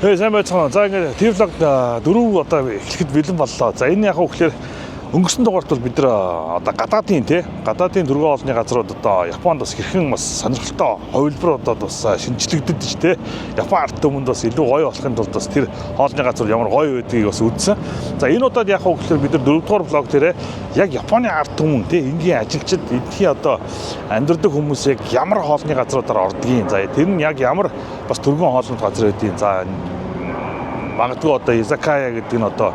Сайн байцгаана. За ингээд T-Vlog 4 одоо эхлэхэд бэлэн боллоо. За энэ яг хөөхлөөр өнгөрсөн дугаарт бол бид нар одоо гадаадын дөрвөн хоолны газрууд одоо Японд бас хэрхэн бас сонирхолтой хувилбаруудад бас шинжлэгдэж те. Япон арт түмэнд бас илүү гоё болохын тулд бас тэр хоолны газар ямар гоё байдгийг бас үзсэн. За энэ удаад яг хөөхлөөр бид нар 4 дугаар влог дээрээ яг Японы арт түмэн те энгийн ажилчид эдгээр одоо амьдардаг хүмүүс яг ямар хоолны газруудаар ордгийг. За тэр нь яг ямар бас түргэн хоолны газар байдгийг. За магадгүй одоо изакая гэдэг нь одоо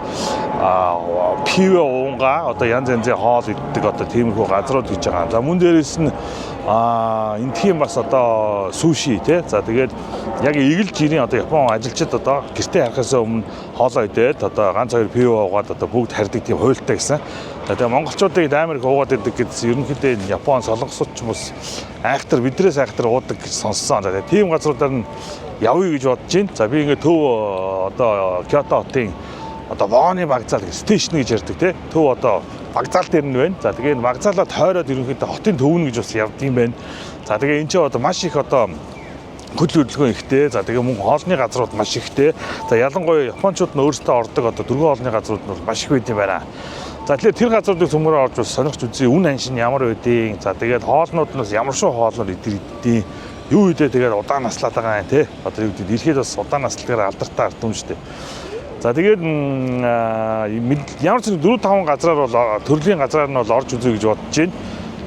пивэ уунга одоо янз янзын хоол иддэг одоо тиймэрхүү газрууд гэж байгаа. За мөн дээрээс нь энэ тийм бас одоо суши тий. За тэгээд яг эгэл жирийн одоо Япон ажилчид одоо гэртээ харахаас өмнө хоолоо идээд одоо ганц хоёр пивэ уугаад одоо бүгд харьдаг тийм хуйлтаа гэсэн. За тэгээд монголчуудыг амар их уугаад иддэг гэдсэн ерөнхийдөө Япон солонгосууд ч бас айхтар бидрээс айхтар уудаг гэж сонссон. За тэгээд тийм газруудаар нь явъя гэж бодож байна. За би ингээд төв одоо Кёто хотын одоо вооны вокзал гэж стейшн гэж ярьдаг тий. Төв одоо вокзал дээр нь байна. За тэгээ вокзалаа тойроод ерөнхийдөө хотын төвнө гэж бас явдаг юм байна. За тэгээ энэ ч одоо маш их одоо хөл хөдөлгөөн ихтэй. За тэгээ мөн хоолны газрууд маш ихтэй. За ялангуяа японочууд нь өөрсдөө ордог одоо дөрвөн хоолны газрууд нь маш их байд юм байна. За тэгэхээр тэр газруудыг цөмөрөө орж бас сонирхч үзье. Үн аншин ямар байдیں۔ За тэгээд хоолнууд нь ямар шүү хоолнууд идэрдیں۔ Юу идэ тэгээд удаан наслаад байгаа юм те. Одоо юу гэдэг дэлхийд бас удаан наслагаар алдартай арт юм шүү дээ. За тэгээд ямар ч 4-5 газраар бол төрлийн газраар нь бол орж үзье гэж бодож байна.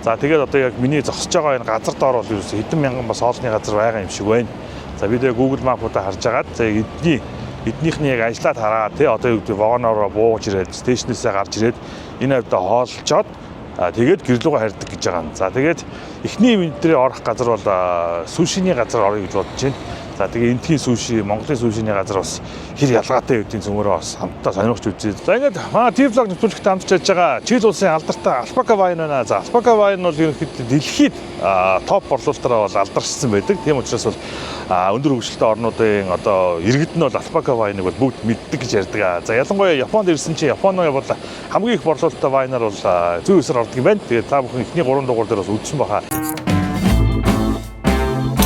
За тэгээд одоо яг миний зогсож байгаа энэ газар доор бол ерөөсө хэдэн мянган бас хоолны газар байгаа юм шиг байна. За бид Google Map-уудаа харж агаад за эднийхний яг ажлаад хараад те одоо юу гэдэг вагоноор бууж ирээд стейшнээсээ гарч ирээд энэ хавьда хоолчоод тэгээд гэрлүүгээ харьдаг гэж байгаа юм. За тэгээд эхний мэдрээ орох газар бол сушиний газар орё гэж бодож байна. За тэгээ энтхийн суши, Монголын сушиний газар бас хэр ялгаатай байдгийг цөмөрөө бас хамтдаа сонирхож үзье. За ингээд T-Vlog нэвтрүүлэгт хамтж ажиллаж байгаа Чил улсын алдартай Alpaca Wine байна. За Alpaca Wine бол ерөнхийдөө дэлхийд топ борлуулалтаараа бол алдаршсан байдаг. Тийм учраас бол өндөр хөгжилтэй орнуудын одоо иргэд нь бол Alpaca Wine-ыг бол бүгд мэддэг гэж ярьдаг. За ялангуяа Японд ирсэн чинь Японы бол хамгийн их борлуулалттай вайнаар бол зүүн хэсээр ордог юм байна. Тэгээ та бүхэн эхний 3 дугаар дээр бас үзсэн баха.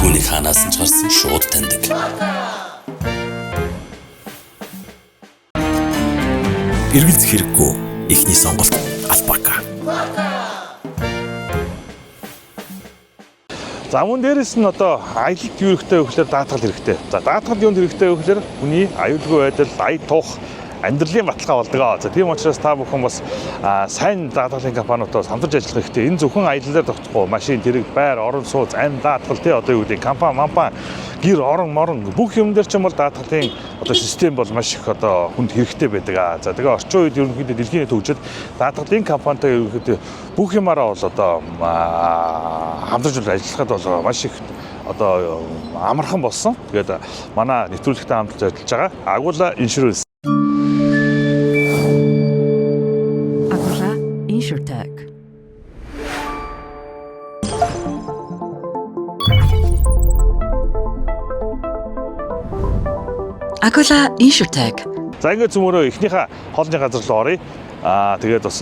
Түүнийг ханаас нь ч гарсан шууд таньдаг. Эргэлзэх хэрэггүй эхний сонголт Alpaca. За мөн дээрэс нь одоо аялалд юу хэрэгтэй вэ гэхээр даатгал хэрэгтэй. За даатгал юунд хэрэгтэй вэ гэхээр хүний аюулгүй байдал, ая тух амьдралын баталгаа болдог. За тийм учраас та бүхэн бас сайн даатгалын компаниудаас хамтарч ажиллах хэрэгтэй. Энэ зөвхөн аяллаар тогтохгүй машин, тэрэг, байр, орон сууц, амь даатгал тий одоо юу гэдэг компани, гэр, орон, бүх юм дээр ч юм бол даатгалын одоо систем бол маш их одоо хүнд хэрэгтэй байдаг. За тэгээ орчин үед ерөнхийдөө дэлхийн төвчд даатгалын компанитай ерөнхийдөө бүх юмараа бол одоо хамтарч ажиллахад бол маш их одоо амархан болсон. Тэгээд манай нэвтрүүлэгтэй хамтарч ажиллаж байгаа Agula Insurance. Agula Insurtech. За ингээд цөмөрөө эхнийхээ хоолны газар руу оръё. Тэгээд бас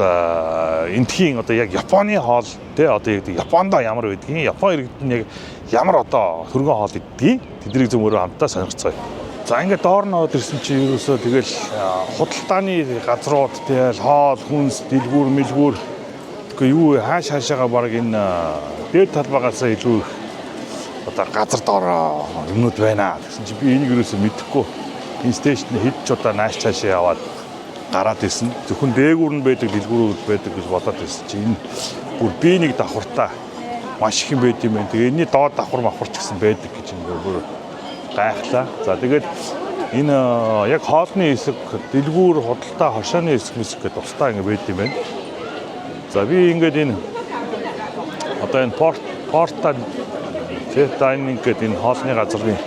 энтхийн одоо яг Японы хоол тий одоо яг Япондоо ямар байдгийг, Япон иргэд нь яг ямар одоо хөргөн хоол иддэг тэднийг цөмөрөө хамтдаа сонирхцгаая. За ингээд доор нь орж ирсэн чинь ерөөсөө тэгэл худалдааны газрууд тий хоол, хүнс, дэлгүүр, мэлгүүр тэгэхгүй юу хаашаагаа баг энэ дээд талбайгаас илүү их одоо газар доор юмнууд байна гэсэн чинь би энийг ерөөсөө мэдэхгүй. Энэ стейшн хэд ч удаа нааш цаашаа яваад гараад ирсэн. Зөвхөн дээгүүр нь байдаг, дэлгүүрүүд байдаг гэж бодоод ирсэн чинь энэ бүр би нэг давхартаа маш их юм байд юм байна. Тэгээ энэний доод давхар мавхарч гэсэн байдаг гэж ингээ бүр гайхлаа. За тэгээд энэ яг хоолны хэсэг, дэлгүүр, худалдаа, хошооны хэсэг гэдэг тусдаа ингээ байд юм байна. За би ингээд энэ одоо энэ порта dining гэдэг энэ хоолны газрын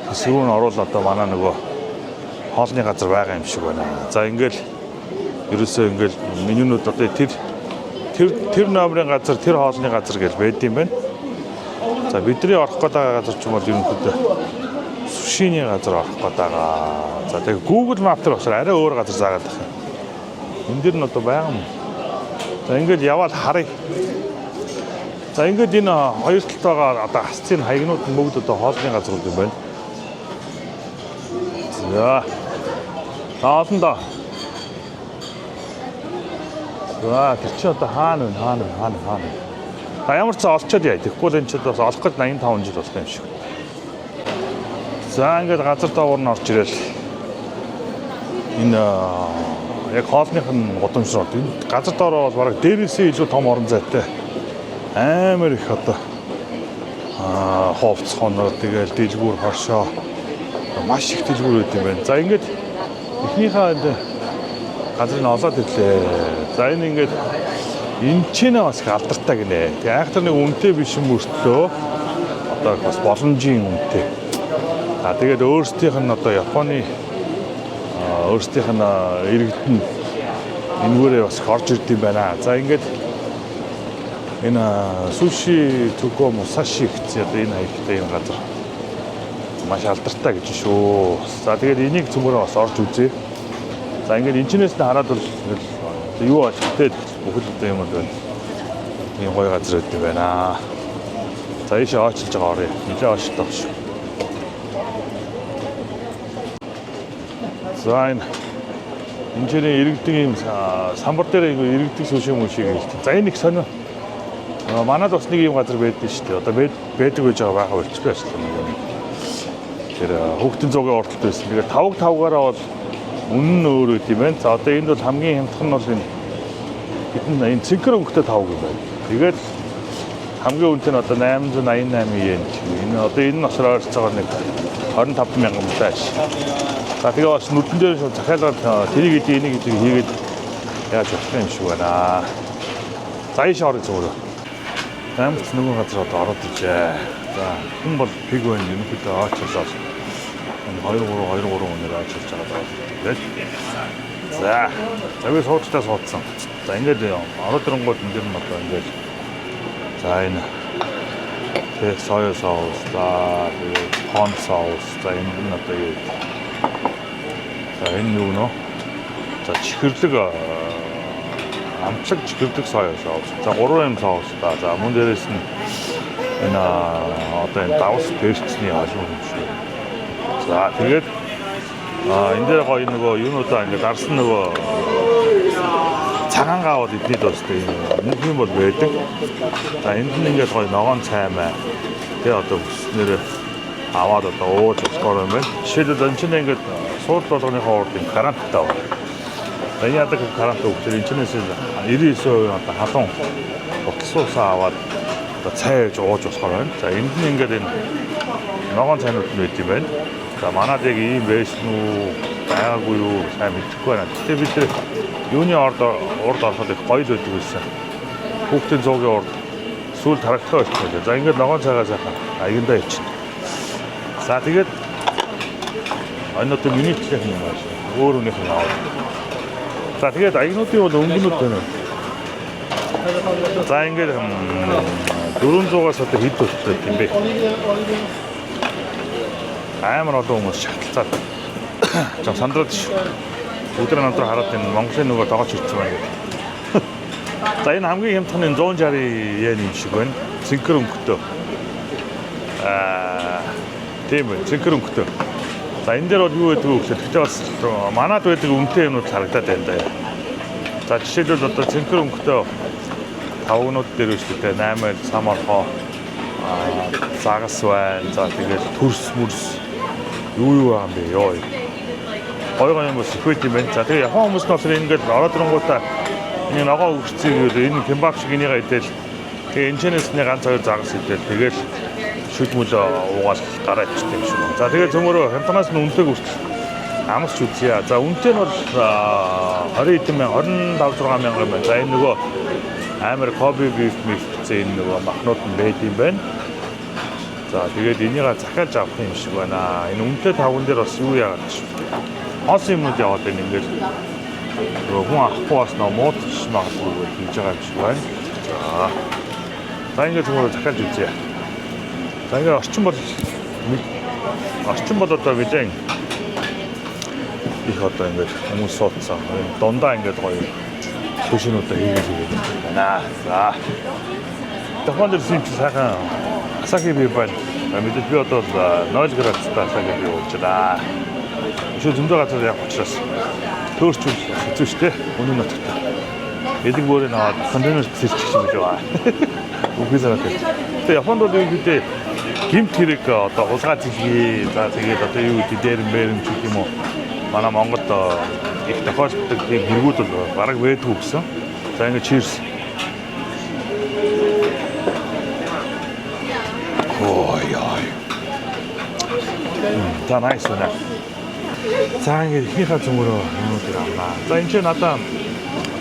хэсэг рүү оруулаад одоо манай нөгөө хоолны газар байгаа юм шиг байна. За ингээл ерөөсөө ингээл менюнууд одоо тэр номерын газар, тэр хоолны газар гэж байд юм байна. За бидний орох гээд байгаа газар ч юм бол ерөнхийдөө сушиний газар орох гээд байгаа. За тэгээ Google Map дээр болохоор арай өөр газар заагаад байна. Энд дэр нь одоо байгаа юм. За ингээл яваад харъя. За ингээд энэ хоёр талд байгаа одоо хасцын хаягнууд нь бүгд одоо хоолны газрууд юм байна. 자, 나왔습니다. 자, 들치었다. 하는. 자, ямар ч олцоод яа. Тэгэхгүй энэ ч бас олох гэж 85 жил болсон юм шиг. За, ингээд газар доогуур нь орж ирэл. Энэ яг хоолных нь гудамжрал. Энэ газар доороо бол бараг дээрээсээ илүү том орон зайтай. Амар их одоо ховц хоноо тэгэл дэлгүүр хошоо маш их дэлгүүр байт юм байна. За ингээд эхнийхээ газрыг олоод ирлээ. За энэ ингээд энэ ч нэ бас их алдартай гинэ. Тэгээ айхтар нэг үнэтэй биш юм өртлөө одоо бас боломжийн үнэтэй. За тэгээд өөрсдийнх нь одоо Японы өөрсдийнх нь иргэдэн энэвэрээ бас орж ирд юм байна. За ингээд энэ суши туко мусаши гэсэн одоо энэ хаягтай юм газар маш алдартай гэж шүү. За тэгээд энийг цөмөрөө бас орж үзье. За ингээд энэчнээс нь хараад бол юу ашигтай бүхэл одоо юм байна. Ийм гоё газар үүд байна. За ийшээ очилж байгаа орё. Нилээ очтой шүү. За энэ энэчний иргэдэг юм самбар дээр иргэдэг суши мушиг хэлдэг. За энэ их сонио. Манайд бас нэг юм газар байдаг шүү дээ. Одоо байдаг байж байгаа болчихгүй ашлаа. Тэр хүүхдийн зуугийн урталт байсан. Тэгээд 5-5-аараа бол үнэн нь өөр үт юм байна. За одоо энд бол хамгийн хямдхан нь бол энэ цэнхэр өнгөтэй 5 юм байна. Тэгээд хамгийн үнэтэй нь одоо 888 yen. Энэ одоо энэ насаар ойрцоогоор нэг 25,000 мөнтэй. За тэгээд бас нүдэн дээр захиалгаар тэрийг энийг хийгээд яаж болох юм шиг байна. За ийш орё зүгээр. Амт нөгөө газар одоо ороод ижээ. За хүн бол пиг байна. Өнөөдөр очиолоо. 2-3 өнөр очиж байгаа даа. За. Завээ суудтаа суудсан. За ингээд ороод ирэнгууд энэ дэр нь одоо ингээд за энэ тэг соёо соус та тэгээд кон соус за энэ нь одоо юу. За энэ юу нөө? За чихэрлэг амтлаг чихэрлэг соёо соус. За 3 юм соус та. За мөн дээрээс нь энэ одоо энэ давс перчний ашиг юм шиг. За тэгээд энэ дээр гоё нөгөө юунуудаа ингээд арсан нөгөө цагаан гаавал эднийд бас тийм юм бол байдаг. За энд нь ингээд гоё ногоон цаймаа. Тэгээ одоо нэр аваад одоо ууж болохоор юм байна. Жишээлбэл энэ чинь ингээд сууд болгоныхоо урд юм гаранттай байна. Энэ ядаг гарант өгчээр энэ чинээс 99% одоо халуун утасуусаа аваад одоо цайж ууж болохоор байна. За энд нь ингээд энэ ногоон цайнууд нь байт юм байна. За манад яг ийм байсан уу байгаагүй юу сайн мэдэхгүй байна. Гэтэ бид тэр юуны урд ороход их гоё л байдаг байсан. Хүүхдийн зуугийн урд сүүл тарагтай болчихлоо. За ингээд ногоон цайгаа сайхан аягандаа ичнэ. За тэгээд энэ одоо миний төлөөх юм байна. Өөр үнийх нь аваад. За тэгээд аягнуудын бол өнгөнүүд байна. За ингээд 400-аас одоо хэд болтой юм бэ? Амар олон хүмүүс шатлцаад жоо сандраад шүү. Өдөр намтраа хараад энэ Монголын нөгөө тоогооч ирсэн байна гэдэг. За энэ хамгийн хямдхан нь 160 yen юм шиг байна. Цэнхэр өнгөтэй. Тийм үү, цэнхэр өнгөтэй. За энэ дээр бол юу гэдэг вэ гэхээр гэхдээ бас манад байдаг үнэтэй юмнууд харагдаад байна да. За жишээлбэл одоо цэнхэр өнгөтэй тавгнууд дээр шүү дээ 8 самархоо загас байна. За тэгээд төрс мөрс юу юм бэ ёо. Гой юм бас их байт юм байна. За тэгээ япон хүмүүс нь болохоор ингээд ороод ирэнгуудаа энэ ногоо өгцгийг энэ кимбап шиг энийгээ идэл тэгээ энэчнээсний ганц хоёр загас идэл тэгэл шүд мөл уугаал гараад ирсэн юм шиг. За тэгээ цөмөрөө хямднаас нь үнэтэйг үртэл амсч үзье. За үнэтэй нь бол 20 эдэн мянга 25-6 мянга юм байна. За энэ нөгөө амар коби биф мифцээ энэ нөгөө махнууд нь байд юм байна. За тэгээд энийг захиалж авах юм шиг байна. Энэ үнэтэй тавган дээр бас юу яагаад гэж. Хос юмнууд яваад байна ингээд. Хүн авахгүй бас муудч магадгүй гэж байгаа юм шиг байна. За ингээд зүгээр захиалж үзье. За ингээд орчин бол одоо мэдэн их одоо ингээд хүмүүс суудсан. Дундаа ингээд гоё төшнүүдээ хийгээд байна. За. Дахиад ирсэн чи сайхан Асаки би байна. Мэдээж би одоо 0 градустай асаки би ууж байна. 저 좀더 같아서 약 붙였어. 더울 줄 때 오늘 어떻다. 에딩버에 나와 컨테이너 디스트릭이 좋아. 우기서 같아. 또 야판도 그때 김튀니까 또 호사티기 다 되게 또 이거 디데르 메름 주기 뭐 많아 먹은 것도 이때 커서 그때 밀고 또 말하기 왜 또 없어? 자 이거 치즈. 오야. 다 나이스네. 자 이게 희가 중으로 들어간다. 자 이제 나타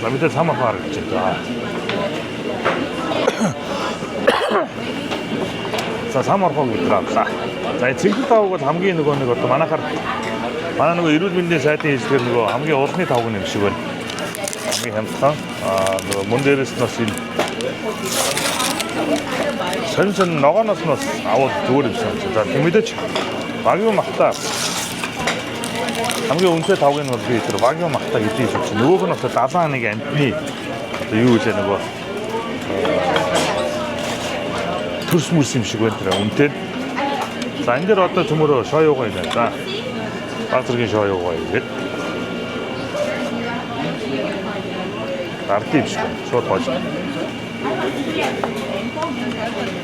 나 밑에 사마 파를 찍자. 자 사마로 하고 들어갑시다. 자 지금 타고 담겨 있는 것도 많은 거 이루어진데 사이트에 있는 거 함께 어떻게 타고 있는 시간. 함께 햄스터 그 몬데르스너스 선선 나가나스너스 아웃 도어립스. 자 김이대치 마기고 막다. 함께 운세 타고 있는 것도 있더라. 마기고 막다 이때 있었지. 누구는 없어 따사하는 게 아니니 또 이우제는 거. 투스무심 시고 했더라. 운태 자 인제로 왔다 주무러 쉬어요가 있다. 빠뜨리게 쉬어요가 있다. 나르티 입시고 쉬어 터지.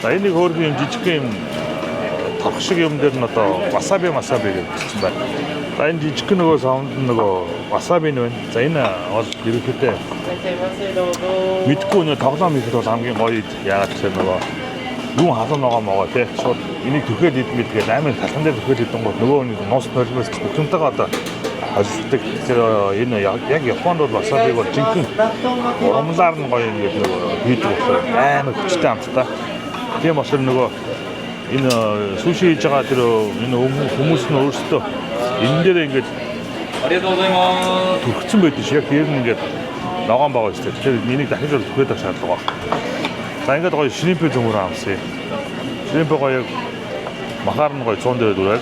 자 인디 거기 지치게임 턱시게 음대는 또 와사비가 진짜. 자 인디 치킨 거 사운드 거 와사비는 자 있나 이렇게 때 밑고 있는 닭사 밑에서 담긴 거의 야채 거 누구 하서 나가 먹을 때, 저 이미 두개 밑에 라면 같은 데도 그게 있던 거 누구는 노스 퍼지면서 좀 따갔다. 아주 그때 제가 있는 약이 혼도 와사비고 징큰 너무 다른 거 이게 비트 없어요. 라면 진짜 안 쓰다. 그게 뭐 쓰는 거 있는 수시 자가 들어 있는 후무스 넣을 수도 인데에 이게 그 흑침 보이듯이 기는 게 나간 바가 있을 때, 이미 다 해줘도 그랬다 잘 떠가. 자기가 거의 신입표 중으로 하면서 신입표가 막하는 거에 좋은 데로 돌아요.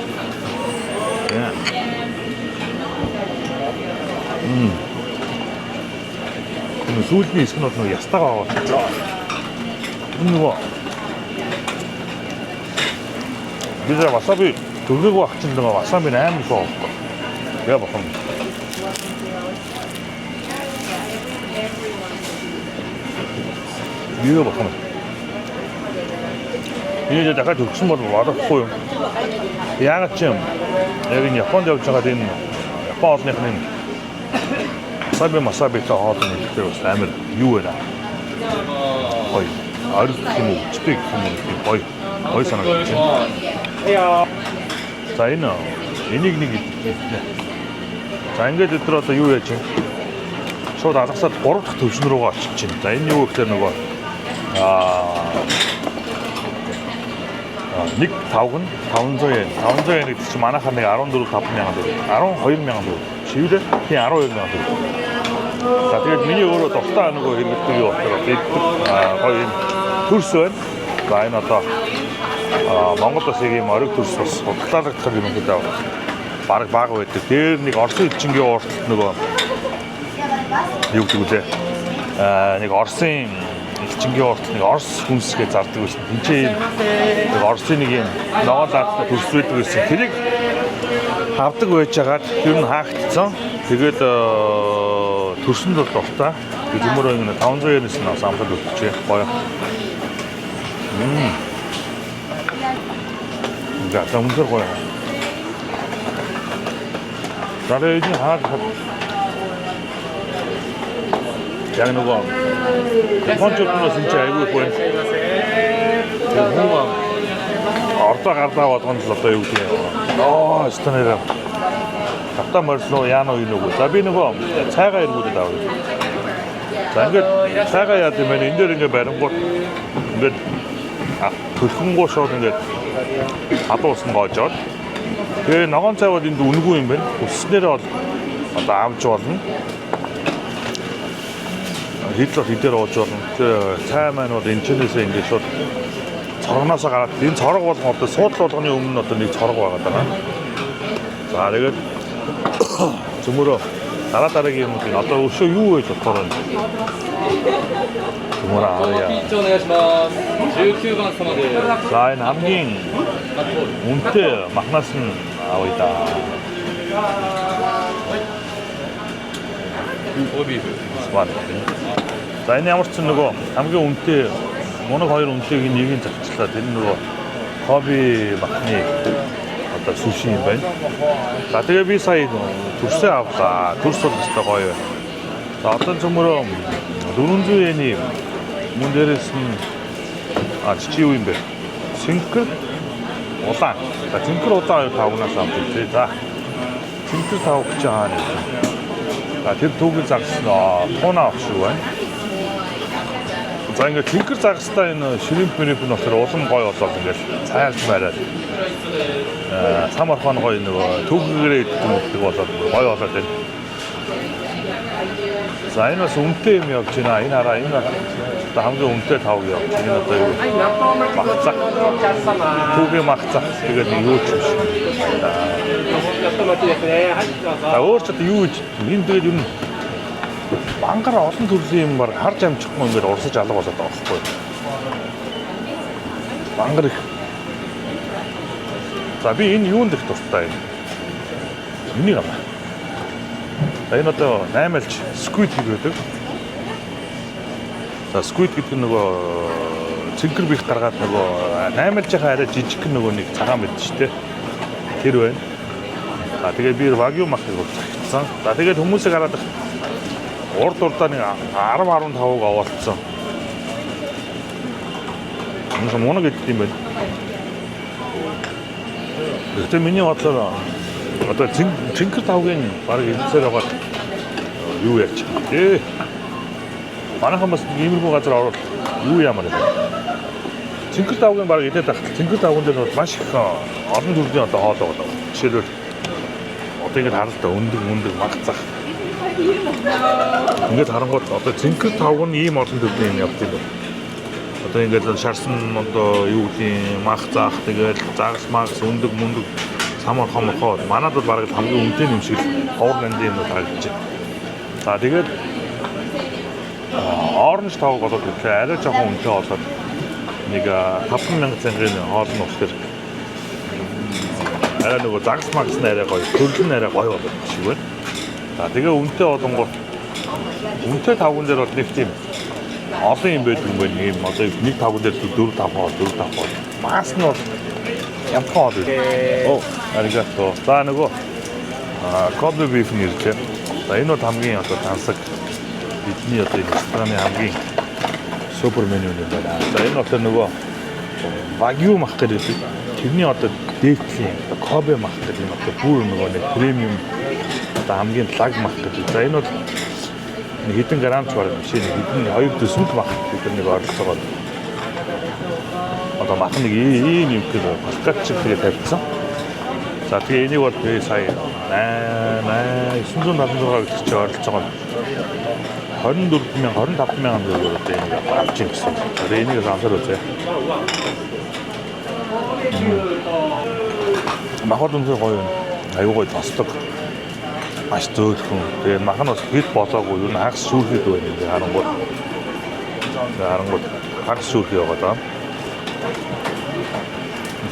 그럼 수준이 있으면 어떤 야스타가 이거 이제 와사비 그거 확진된 거 와사비는 안 무서워. 내가 봐. 이거 봐. 이제 약간 독심으로 와닿고요. 야가쯤 여기 야판 적자가 된 파트너는 사비 또 하던 게 스타일 유에다. 거의 아르티모 스픽 거의 사는 거지. 자 이는 이니기 자 이게 들었다 유에지. 저 다닥사 버럭 도시로 가 진짜 인유 되는 거. 닉 다운서에 좀 많아 하네. 아론도로 가쁜 양들 아론 허인 양들 지우래 그냥 아론 양들 자 되게 미니어로 또 스타하는 거 이런 것들이 없더라. 거의 둘선 라인 왔다 망고도 세계 마르 둘선 스타를 타기는 그다 바르 바고 했대 대니가 얼스 챙겨 얻는 거 이거 내가 얼스 챙겨 얻는 거 얼스 군스게 잡고 있어. 진짜 얼스니게 나가다 둘 수 있고 있어. 되게 합득고 했자가 그런 하겠어. 그것도 둘순도 없다. 요즘으로 있는 다운조에서 나서 아무도 없지. 뭐야? 이제 아까 문제를 거야. 나를 이제 하나 그냥 누가 번쩍 진짜 알고 있고 뭔가 왔다 왔던 것도 여기 스타네가 갖다 말로 야노 이러고 잡히는 거 차가 이러고 있다. 자 이게 차가 해야 되면 인도는 게 매는 곳 근데 큰 곳이 어딘데 아또 쓴 거죠. 그 나간 차가 어딘데 운구이면 스네라 왔다 아무 좋았는 히트로 어쩌든 그 차에만 어디 인천에서 이제 저 저러나서 가라 닌 저러고 와서 어떤 소트 돈이 없는 어떤 이 저러고 와갔다가 자 내가 주무러 따라따르기 하면 어떤 쇼 유에 좋더런 주무라 아니야 라인 함ging 운태 막나슨 나오고 있다. Байна. За энэ ямар ч нөгөө хамгийн үнэтэй мунаг хоёр үнэтэйг нэгийг завчлаа. Тэр нөгөө хобби махны одоо суши юм байна. За тэгээ би сая төрсөө авлаа. Төрс бол өстой гоё. За одоо цөмөрөө 400 yen-ийн мөн дээрээс нь чи юу юм бэ? Цэнхэр улаан. За цэнхэр улаан 5-наас авчих. За цэнхэр 5 гэж байгаа юм. За тэр түүхийг загснаа. Тунаа авах шүү байна. За ингээд цэнхэр загстай энэ шримп мэрэмп нь болохоор улам гоё болоод ингээд цайлж байраад сам орхон гоё нөгөө түүхээрээ идэх болоод гоё болоод байна. За энэ бас үнэтэй юм явж байна. Энэ хараа энэ одоо хамгийн үнэтэй тав явж байна. Энэ одоо юу? Махцаг. Түүхий махцаг. Тэгээд юу ч юм шиг. За өөр ч одоо юу гэж энэ тэгээд юу бангаар олон төрлийн юм баг харж амжихгүй ингээд урсаж алга болоод байгаа байхгүй. Бангар их. За би энэ юунд их дуртай юм. Энийг аваа. Энэ одоо 8-алж squid гэдэг. За squid гэдэг нөгөө цэнхэр бих гаргаад нөгөө 8-алжийнхаа арай жижиг нөгөө нэг цагаан мэд ч тийм. Тэр байна. За тэгээд би вагю махыг загтсан. За тэгээд хүмүүсийг хараад урд урдаа нэг 10-15-ыг овоолцсон. Энэ мунаг гэдэг юм байна. Гэтэ миний бодлоор одоо цэнхэр тавгийн баг эцсээр байгаа юу яач. Манайхан бас иймэрхүү газар ороод юу ямар юм. Цэнхэр тавгийн баг идээд тахт цэнхэр тавган дээр бол маш их олон төрлийн одоо хоол байгаа. Жишээлбэл одоо ингэж харалтаа өндөг магцах. Ингээд харангууд одоо цэнхэр тавг нь ийм олон төрлийн юм явж байна. Одоо ингээд шарсан одоо юу гэдгийг мах заах тэгээд загас магс өндөг мөндөг самар хомхоо манад бол бараг хамгийн үнэтэй юм шиг ховор нандын юм харагдаж байна. За тэгээд оранж тавг болоод ирлээ арай жоохон үнэтэй болоод нэг 5,000 цэнгийн хоол нь болохоор арай нөгөө загас магс нь арай гоё төрөл нь арай гоё болоод шиг байна. За тэгээ үнэтэй болонгууд үнэтэй тавган дээр бол нэг тийм олон юм байдаг юм байна. Ийм одоо нэг тавган дээр 4-5 хоол. Маас нь бол ямхан хоол байдаг. Оо, аригато. За нөгөө Kobe beef нэртэй. За энэ бол хамгийн одоо тансаг бидний одоо энэ рестораны хамгийн супер меню юм байна. За энэ бол нөгөө wagyu мах гэдэг. Тэрний одоо дээдлийн Kobe мах гэдэг нь одоо бүр нөгөө нэг премиум одоо хамгийн лаг мах гэдэг. За энэ бол хэдэн грамч бараг биш хэдэн 2-4 мах гэдэг нэг оролцоогоо одоо мах нэг ийм юм гээд пакет шиг тэгээд тавьсан. За тэгээ энийг бол би сая 976 гэж оролцоогоо 24,000 25,000 төгрөгөөр одоо энийг авч ийн гэсэн. За энийг сонсоор үзье. Махад үнэхээр гоё юм. Аюу гоё тосдог. Маш зөөлхөн. Тэгээ мах нь бас хэд болоогүй юу хагас шүүрхэд байна ингээ харангууд. Хагас шүүрхий байгаа даа.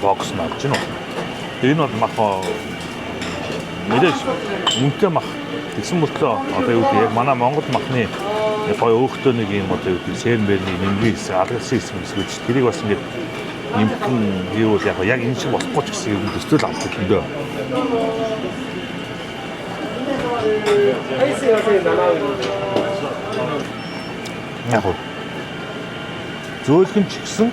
Бокс навч нь. Энэ бол мах мэдээж үнэтэй мах. Тэгсэн мөртлөө одоо юу гэдэг яг манай Монгол махны гоё өөхтэй нэг юм одоо юу гэдэг сэрмбэрний нэмгийн хэсэг алгасан хэсэг гэж тэрийг бас ингээ нэмхэн хийвэл яг энэ шиг болохгүй ч гэсэн юм төсөөл авдаг юм дөө. Яг зөөлхөн ч гэсэн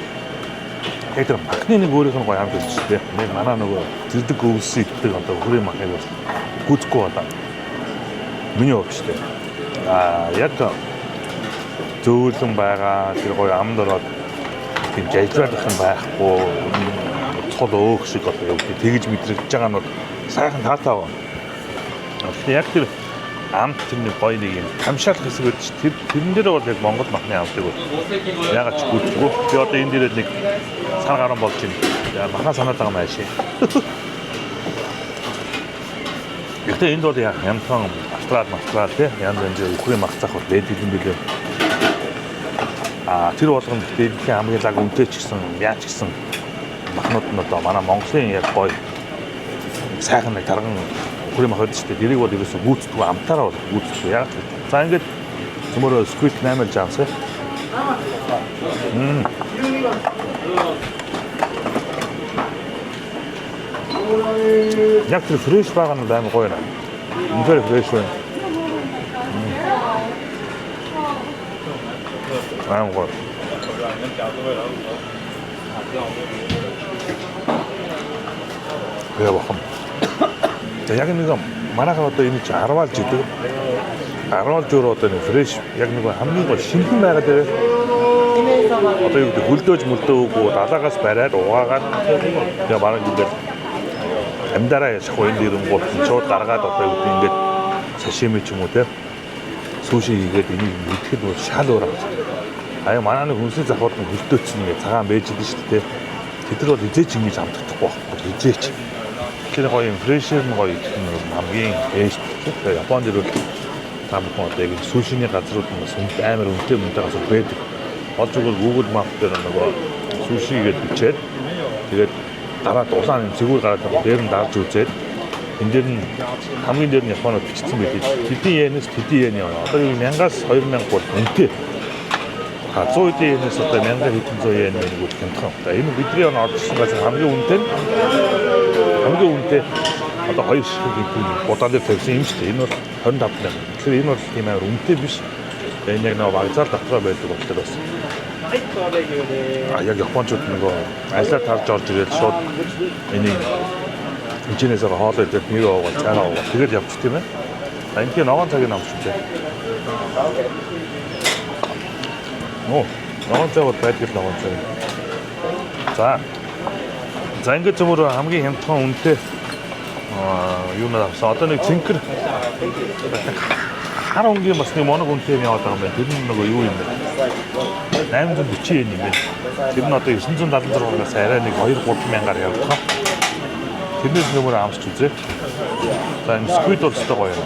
тэр махны нэг өөрийнх нь гоё хамт үлдчихтэй. Нэг манай нөгөө зэрдэг өвс иддэг одоо хүрээ махыг бол гүцэхгүй болоо. Миний өвчтэй. Яг зөөлөн байгаа тэр гоё амд ороод тийм жайлуулах юм байхгүй. Цол өөх шиг одоо яг тэгж мэдрэгдэж байгаа нь бол сайхан таатай байна. Яг тэр амт тэр нэг гоё нэг юм хамшаал хэсэг байдаг ч тэрэн дээр бол яг Монгол махны амтыг бол ягаад ч гүйтгүй. Би одоо энэ дээр нэг сар гарan болж байна. Яа махаа санаад байгаа юм ааши. Гэхдээ энд бол яг ямхан австрал тий янз янзын өхрийн мах зах бол байдаг юм билээ. Тэр болгонд дэлхийн хамгийн лаг үнэтэй ч гэсэн яаж гэсэн махнууд нь одоо манай Монголын яг гоё сайхан нэг тарган крем хойд ч тэрийг бол ерөөсө гүйцэтгэв амтаараа бол гүйцэтгэв яг. За ингээд цөмөрөө сквит 8 жаасаа. Яг тэр фрэш байгаа нь амар гоё нэ. Үнэхээр фрэш байна. Амар гоё. яа бахан. За яг нэг манайхаа одоо энэ чи 10 алж идэг. 10 журуу одоо нэг фрэш яг нэг хамгийн гол шинхэн байгаа дээр одоо юу гэдэг хөлдөөж мөлдөөгүй далаагаас бариад угаагаад тэгээ бараг ингээд амьдараа яшгүй энэ дэрэнгууд шууд гаргаад одоо юу гэдэг ингээд сашими ч юм уу те суши хийгээд энийг идэхэд бол шал өөр аа. Аа манай нэг хүнсний завхууд нь хөлдөөцсөн ингээд цагаан байж идэв шүү дээ. Тэд нар бол хизээч ингэж амтдахгүй байхгүй хизээч. Тэр гоё фрэшэр нь гоё хамгийн ээж тэгээ Японд дэр тамхан одоо яг сушиний газрууд нь бас амар үнэтэй газар байдаг. Олж өгвөл Google Map дээр нөгөө суши гэж бичээд тэгээд дараа дулаан зэгүүр гараад дээр нь дарж үзээд энэ дээр нь хамгийн дээр нь Японод бичсэн байдаг. Хэдийн йенээс хэдийн йен яваа. Одоо юу 1000-аас 2000 бол үнэтэй. 100 йенээс одоо 1000 хэдэн зуун йен нэг үл хямдхан. Энэ бидний орчихсон газар хамгийн үнэтэй одоо 2 ширхэг бодаан дээр тавьсан юм шүү дээ. Энэ бол 25,000. Тэгэхээр энэ бол тийм амар үнэтэй биш. Энэ яг нэг багцаар дотроо байдаг болохоор бас. Яг Япончууд нөгөө айлаар тарж орж ирээд шууд энийг хинчнээс хоол идэх нэг овоо цайгаа овоо тэгээд явчих тийм ээ. Энэний ногоон цагийг авчих тийм. Ногоон цаг бол байдаг ногоон цаг. За ингээд зөвхөн хамгийн хямдхан үнэтэй юу нэ авсан. Одоо нэг цэнхэр хар өнгийн бас нэг моног үнэтэй яваад байгаа юм байна. Тэр нь нөгөө юу юм бэ? 840 yen юм байна. Тэр нь одоо 976-аас арай нэг 2-3 мянгаар явах. Тэрнээс нөмөр амсч үзээ. За энэ сквид бол өстой гоё юм.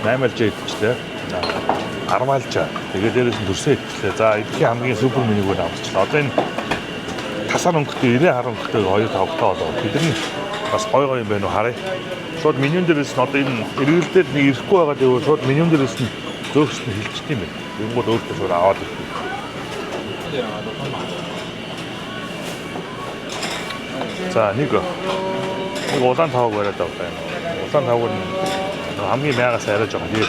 8 алж идчихлээ. 10 алж. Тэгээд дээрээс нь төрсөө идчихлээ. За эдгээр хамгийн супер менюг авчихлаа. Одоо энэ тасар өнгөтэй 90 өнгөтэй 2-5 тоо болоо. Бид нар бас гоё юм байна уу харъя. Шууд менюн дээрээс нь одоо энэ эргэлдээд нэг ирэхгүй байгаа гэвэл шууд менюн дээрээс нь зөөгч нь хилчт юм байна. Юм бол өөртөө шууд аваад ирэх. За нэг улаан тавг бариад байгаа юм. Улаан тавг нь хамгийн мягаас арай жоохон тийм.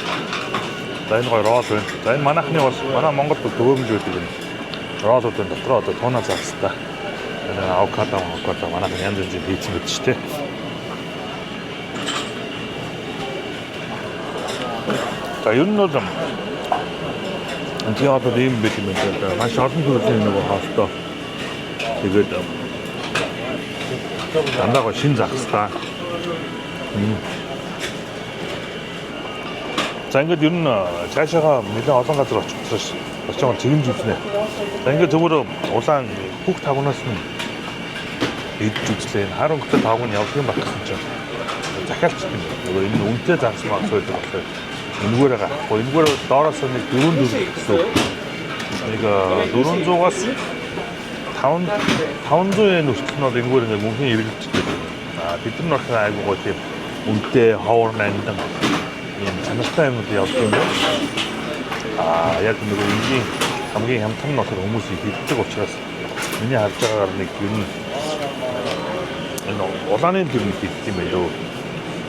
За энэ гоё рол байна. За энэ манайхны бол манай Монголд төвөөмж байдаг юм. Ролуудын дотроо одоо туна загстай. Авокадо манайх янз янзын хийцэн байдаг шүү дээ. За ер нь бол энэ одоо ийм байт юм байна. Маш олон төрлийн нөгөө хаалтаа. Тэгээд дандаа шин загстай. За ингээд ер нь цаашаага нэлээд олон газар очих учраас очоод цэгэмж үзнэ. За ингээд зөвхөн улаан бүх тавнаас нь идэж үзлээ. Хар өнгөтэй тавг нь явах юм байна гэсэн чинь захиалч юм. Нөгөө энэ үнэтэй загс мах сойдог болохоор энэгээрээ гарахгүй. Энэгээр доороос нэг 400 гэсэн. Нэг 400-аас 500 yen хүртэл нь бол энэгээр ингээд мөнхийн эргэлжтэй. Бид нар нөхөр айгуу гоё тийм үнэтэй ховор нандин юм санаатай юмуд явуулдаг юм байна. Яг нэг энгийн хамгийн хямдхан нь болохоор хүмүүс иддэг учраас миний харж байгаагаар нэг юм энэ улааны төр нэг идэх юм байна.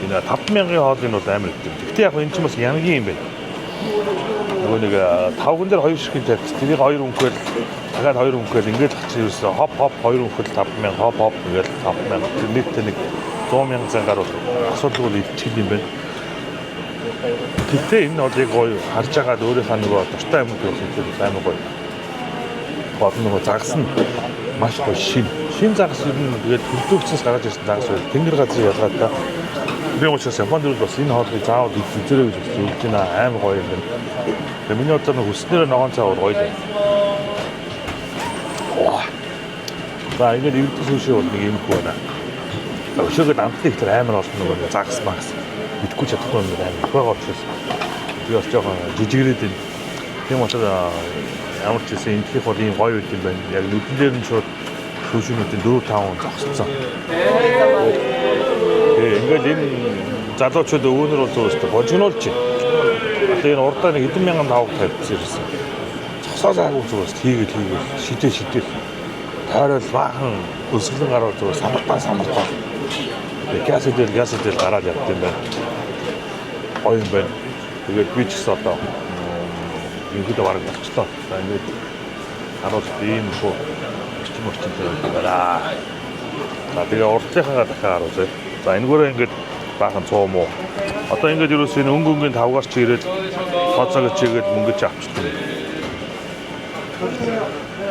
Энэ 5,000-ын хоолыг бол амар иддэг. Гэхдээ яг энэ ч бас янгийн юм байна. Нөгөө нэг тавган дээр 2 ширхэг тавьчих. Тэрийг 2 өнгөөр дахиад 2 өнгөөр ингээд авчих ерөөсө хоп 2 өнгөөр 5,000 хоп ингээд 5,000. Тэр нийтдээ нэг 100,000 зангаар бол асуудалгүй идчих юм байна. Тэгтээ энэ бол яг гоё харж байгаад өөрийнхөө нөгөө дуртай юм гэсэн амар гоё. Бодно нөгөө загас нь маш гоё шин загас ер нь тэгээд хөлдөөцөөс гараад ирсэн загас байл. Тэнгэр газрын ялгаад та. Би учраас Японд дэр бас энэ хоолыг заавал үзээрэй гэж хэлж байна. Амар гоё юм байна. Тэгээд миний одоо нөгөө хүснээр ногоон цаа гоё дээ. За ингээд ирдэг суши бол нэг юм хөө байна. Өшөөгөө амтлах ихтэй амар олон нөгөө загас магас идэхгүй чадахгүй юм байна. Байгаа учраас би бас жоохон жижигрээд байна. Тийм учраас ямар ч гэсэн энэхийг бол ийм гоё үт юм байна. Яг нүдэн дээр нь шууд шүүшнүүдийн 4-5 зогсцсон. Ингээл энэ залуучууд өвөнөр бол өөрөөсөө божигнуулж байна. Одоо энэ урдаа нэг хэдэн мянган тавг тавьчихсан ирсэн. Зогсоолаагүй зүгээс хийгээл шидэл тойрол баахан өсгөлэн гарууд зүгээс самартаа. Газэдэл гараад явд юм байна. Гоё юм байна. Тэгээд би ч гэсэн одоо ингээд бараг болчлоо. За ингээд харуулт ийм хөө орчинтэй байна. За тэгээ урдлынхаа дахиад харуулъя. За энэгээр ингээд баахан 100 муу. Одоо ингээд ерөөс энэ өнгөнгийн тавгаар чи ирээд тооцоогоо чигээд мөнгөч авчихсан.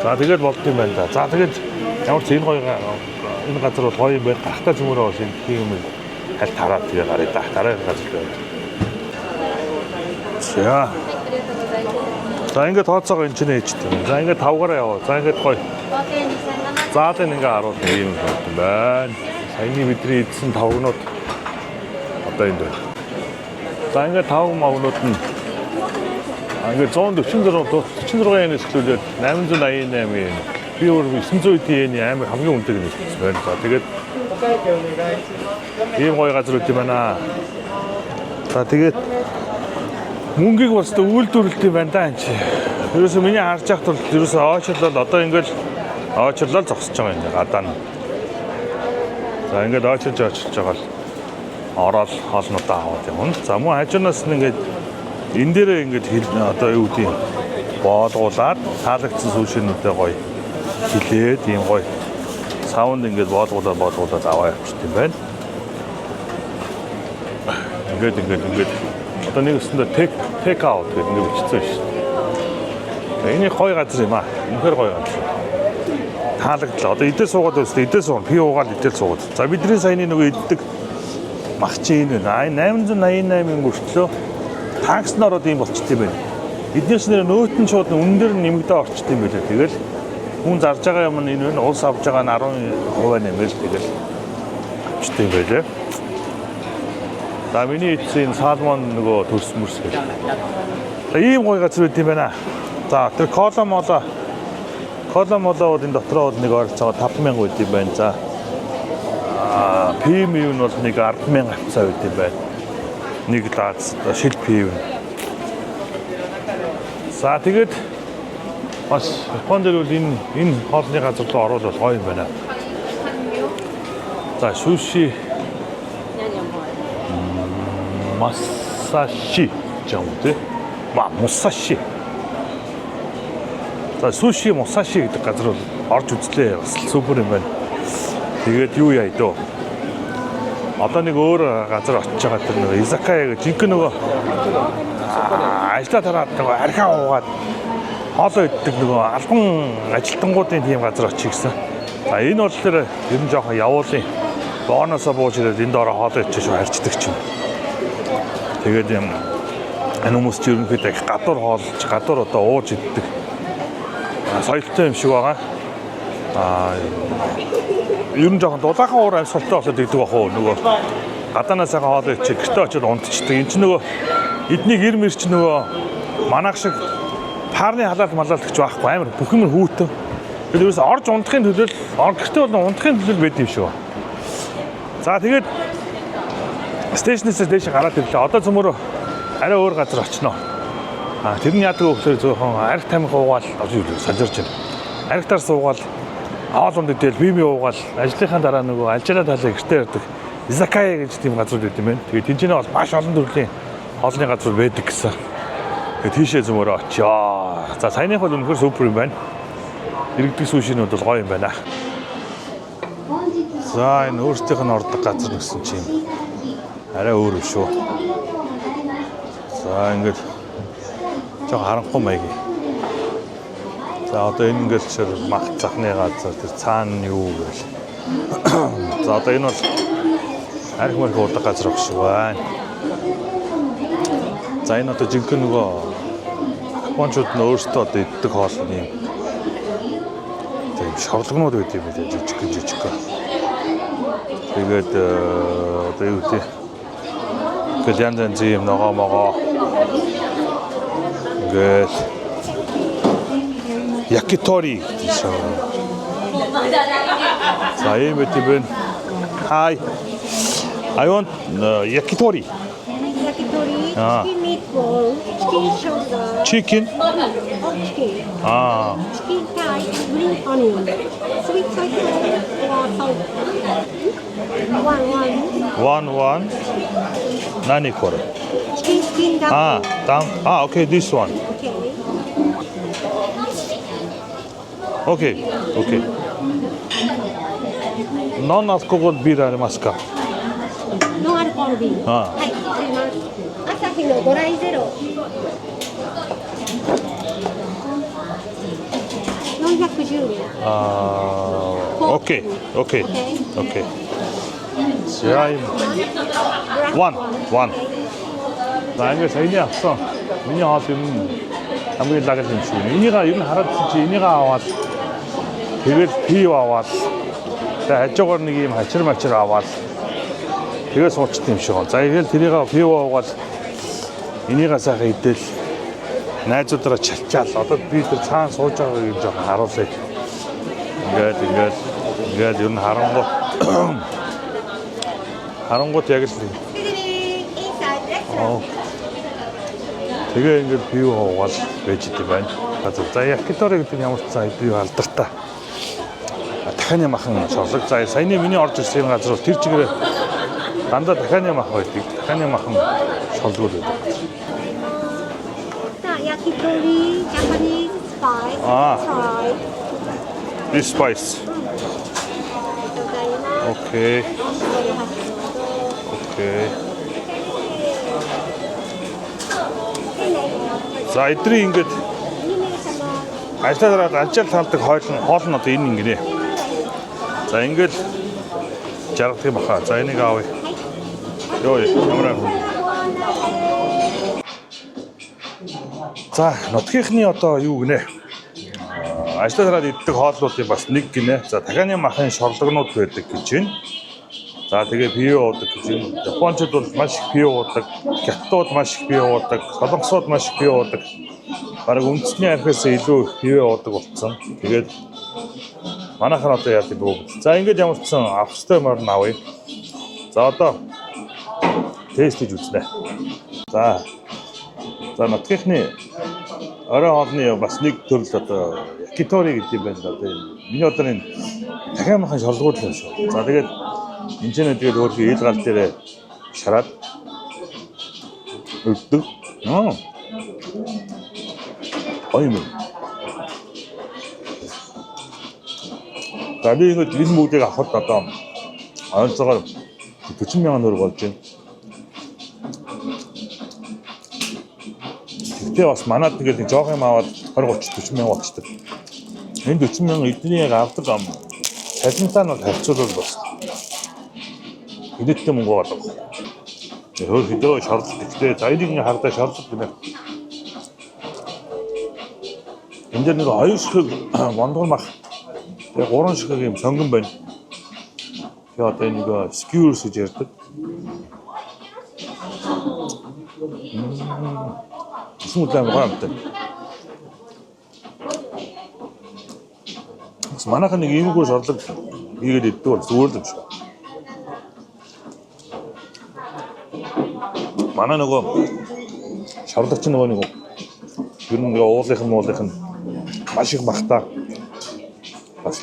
За тэгээд болд юм байна да. За тэгээд ямар ч энэ гоё энэ газар бол гоё юм байна. Гахтай зөмөрөө бол энэ тийм юм аль тараад тэгээ гарыг да. Дараагийн газар байна. За ингээд тооцоогоо энэ ч нээжтэй. За ингээд тавгаараа яваа. За ингээд гоё. За тэгээд ингээд харуул юм байна. Саяны бидний эдсэн тавгнууд одоо энд байна. За ингээд тавг магнууд нь ингээд 146-аас эхлүүлээд 888 yen. Би өөр 900 yen амар хамгийн үнэтэйг нэрсэн байна. За тэгээд ийм гоё газар үт юм байна. За тэгээд мөнгийг бас үйлдвэрлэлт юм байна да энэ чи. Ерөөсөө миний харж байхад бол ерөөсөө оочлол одоо ингээд оочлол зогсож байгаа юм гадаа нь. За ингээд очилж байгаа л ороод хоолнуудаа аваад явна. За мөн хажуунаас нь ингээд энэ дээрээ ингээд одоо юу гэдэг боолгуулаад таалагдсан сүүшинүүдээ гоё хилээд ийм гоё саунд ингээд боолгуулаад аваа явчихт юм байна. Ингээд одоо нэг өсөндөө take out гэдэг нэг бичсэн шүү дээ. Энэ гоё газар юм аа. Үнэхээр гоё газар. Таалагдлаа. Одоо идэл суугаад өсдөө идэл суун пи уугаад идэл суугаад. За бидний саяны нөгөө иддэг махчин энэ байна. 888 мөртлөө такс нь ороод ийм болчихт юм байна. Эднээс нэр нөөтөн шууд үнэн дээр нэмэгдээ орчт юм байлаа. Тэгэл хүн зарж байгаа юм энэ байна. Улс авж байгаа нь 10% нэмэл тэгэл авчт юм байлаа. За миний эцсийн салмон нөгөө төрс мөрс гэх. За ийм гоё газар үт юм байна. За тэр коломолоо бол энэ дотроо бол нэг ойролцоогоо 5000 үт юм байна. За пим юу нь бол нэг 100000 авцаа үт юм байна. Нэг лаац шил пим. За тэгээд бас Японд бол энэ хоолны газар руу оруулах гоё юм байна. За суши Масаши жамтэй. Мусаши. За суши Мусаши гэдэг газар бол орж үзлээ. Бас супер юм байна. Тэгээд юу яа дөө. Одоо нэг өөр газар очиж байгаа тэр нэг изакая гэж жинхэнэ нөгөө ажлаа тараад нөгөө архиа уугаад хоолоо иддэг нөгөө албан ажилтнуудын тийм газар очиж гисэн. За энэ бол тэр ер нь жоохон явуулын бонусо бууж ирээд энд ороо хоолоо идчих шүү харьцдаг ч юм. Тэгээд юм энэ хүмүүс ч ерөнхийдөө их гадуур хоолж гадуур одоо ууж иддэг. Соёлтой юм шиг байгаа. Ер нь жоохон дулаахан уур амьсгалтай болоод иддэг бах уу нөгөө гадаанаас байгаа хоолой чи гэртээ очиод унтчихдаг. Энд чинь нөгөө эднийг ир мэр чи нөгөө манайх шиг парны халаалт малаалт гэж байхгүй амар бүх юм хүүтэн. Тэгээд ерөөс орж унтахын төлөө гэртээ бол унтахын төлөө байд юм шүү. За тэгээд стейшнээс дэше гараад ирлээ. Одоо цөмөр арай өөр газар очино. Тэр нь яадаг вэ гэхээр зөвхөн арх тамхи уугаал сажирч байна. Архтаар суугаал хоолунд идэл бими уугаал ажлынхаа дараа нөгөө алжираа талаа гэртээ ирдэг. Изакая гэж тийм газар үүд юм байна. Тэгээд тэнцэнэ бол маш олон төрлийн хоолны газар байдаг гэсэн. Тэгээд тийшээ зөмөрөө очио. За саяных бол үнэхээр супер юм байна. Иргэдэг сушинууд бол гоё юм байна. За энэ өөрсдийнх нь ордог газар гэсэн чинь арай өөр юм шүү. За ингээд жоо харанхуй маяг. За одоо энэ ингээд чир мах цахны газар тэр цаана юу гээл. За одоо энэ бол арх марх уудаг газар ах шүү байна. За энэ одоо жинхэнэ нөгөө Япончууд нь өөрсдөө одоо иддэг хоолны тийм шавлагнууд байд юм байна жижиг. Тэгээд одоо юу гэдэг тэгэл янз юм ногоо ингээд 야키토리. 자, 이메티분. Hi. I want yakitori. Yakitori, Ah. chicken meatball, chicken shoulder, Chicken. chicken, 아, chicken thigh, green onion, sweet soy sauce or salt. One. 나니 코르. Chicken skin 아, dumpling. 다음. 아, okay, this one. Okay. Okay. Non alcohol beer ありますか? No alcohol beer. あはい、あります。朝日のドライゼロ。410円。아, okay. 자, one. 나 이거 저희냐 없어. 미니 하시면 아무리 나가진 지. 미니가 이런 하라치 미니가 아왔. 되게 비와왔. 자, 이쪽으로 이게 마치 아왔. 되게 소치 팀쇼. 자, 이게 들이가 비와왔. 미니가 사가 있대. найзуудаараа чалчаал одоо би тэр цаана сууж байгааг юм жоохон харуулъя. Ингээд ер нь харангууд яг л тэгээ ингээд бие уугаал байж идэв байна. За якитори гэдэг ямар ч цаа бие алдартай. Дахианы махан шорлог. За саяны миний орж ирсэн газар бол тэр чигээр дандаа дахианы мах байдаг. Дахианы махан шорлогуд байдаг. Yakitori, Japanese spice. Ah. Try. This spice. Okay. За эдрий ингээд ажлаараа альчаал талдаг хоол нь одоо энэ ингэнэ. За ингээд жаргах юм баха. За энийг аавъя. Йоо камера. За нутгийнхны одоо юу гинэ? Ажлаараа иддэг хооллуудын бас нэг гинэ. За дахианы махын шорлогнууд байдаг гэж байна. За тэгээ бие уудаг гэж юм. Япончууд бол маш их бие уудаг, хятадууд маш их бие уудаг, солонгосууд маш их бие уудаг. Бараг үндэсний архиас илүү бие уудаг болсон. Тэгээд манайхан одоо яа гэдэг вэ? За ингэж ямар ч сан авахстай мөр нь авъя. За одоо тест хийж үзнэ. За нутгийнхны орой хоолны бас нэг төрөл одоо якитори гэдэг юм байна. Одоо миний одоо энэ дахиад махан шорлогууд юм шүү. За тэгээд энэ ч тэгээд өөрхий ил гал дээр шараад өгдөг. Гоё юм. За би ингэ энэ бүгдийг авахд одоо ойролцоогоор 40 мянган төгрөг болж байна. Тэгээ бас манад тэгээд жоох юм аваад 20 30 40 мянга болчихдог. Энэ 40 мянга эдний яг авдаг ам цалинтай нь харьцуулбал бас эдэттэй мөнгө болов. Хөө хэдөө шаардлагатай. За энийг хардаа шаардлагатай гэнэ. Энд дээр нэг хоёр шиг мондгор мах. Тэгээ гурван шиг юм сонгон байна. Тэгээ одоо нэг skewers гэж ярьдаг. Смутаем гамтай. Манайхан нэг иймэрхүү шорлог хийгээд иддэг бол зүгээр л юм шиг. Манай нөгөө шорлогч нөгөө нэг ер нь уулынх нь маш их махтаа. Бас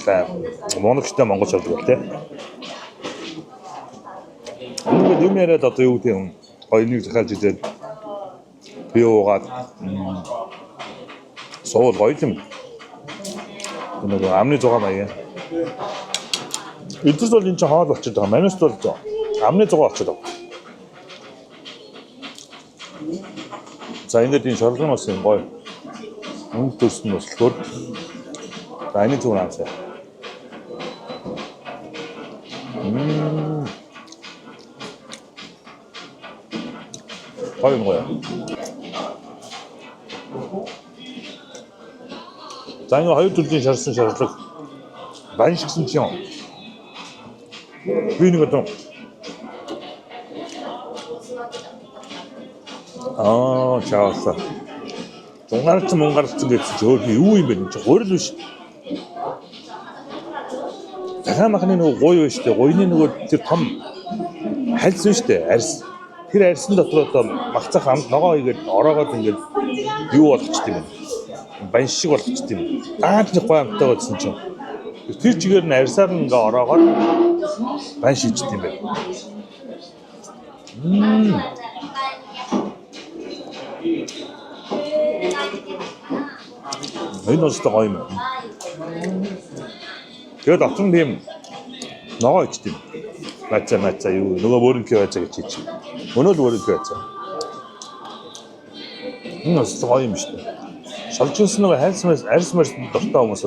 моногчтой монгол шорлог тий. Ингээд юм яриад одоо юу гэдэг юм. Гоё нэг захиалж идээд бие уугаад суул гоё юм. Нэг амны 6 маяг. Эдгээс бол энэ ч хоол болчиход байгаа. Манайс бол амны 6 болчиход байгаа. За ингээд энэ шорлог нь бас юм гоё. Мөнгө төрсөн бас болохоор. За энэ зүгээр амсаа. Гоё юм гоё. За энэ хоёр төрлийн шарсан шаарлаг байн шигсэн ч юм. Би нэг одоо чааса. унгарцсан гэсэн чи өөр юу юм бэ? Чи гурил биш. Дахиад махны нөгөө гуй биш үү? Гуйны нөгөө тэр том хальс биш үү? Арьс. Тэр арьсан дотор одоо махцах амт ногоо игээд ороогоод ингээд юу болгочт юм бэ? Баян шиг болгочт юм. Дааж нэг гой амттай болсон чинь. Тэр чигээр нь арьсаар нь ингээ ороогоод баян шийдчт юм бэ. Энэ өстө гоё юм. Тэгээд очин тийм ногоо ичт юм. Мацаа юу нөгөө бөөрөнхий байцаа гэж чи. Өнөө л бөөрөнхий байцаа. Энэ өстө гоё юм шүү дээ. Шалжуулсан нөгөө арьс марс дуртай хүмүүс.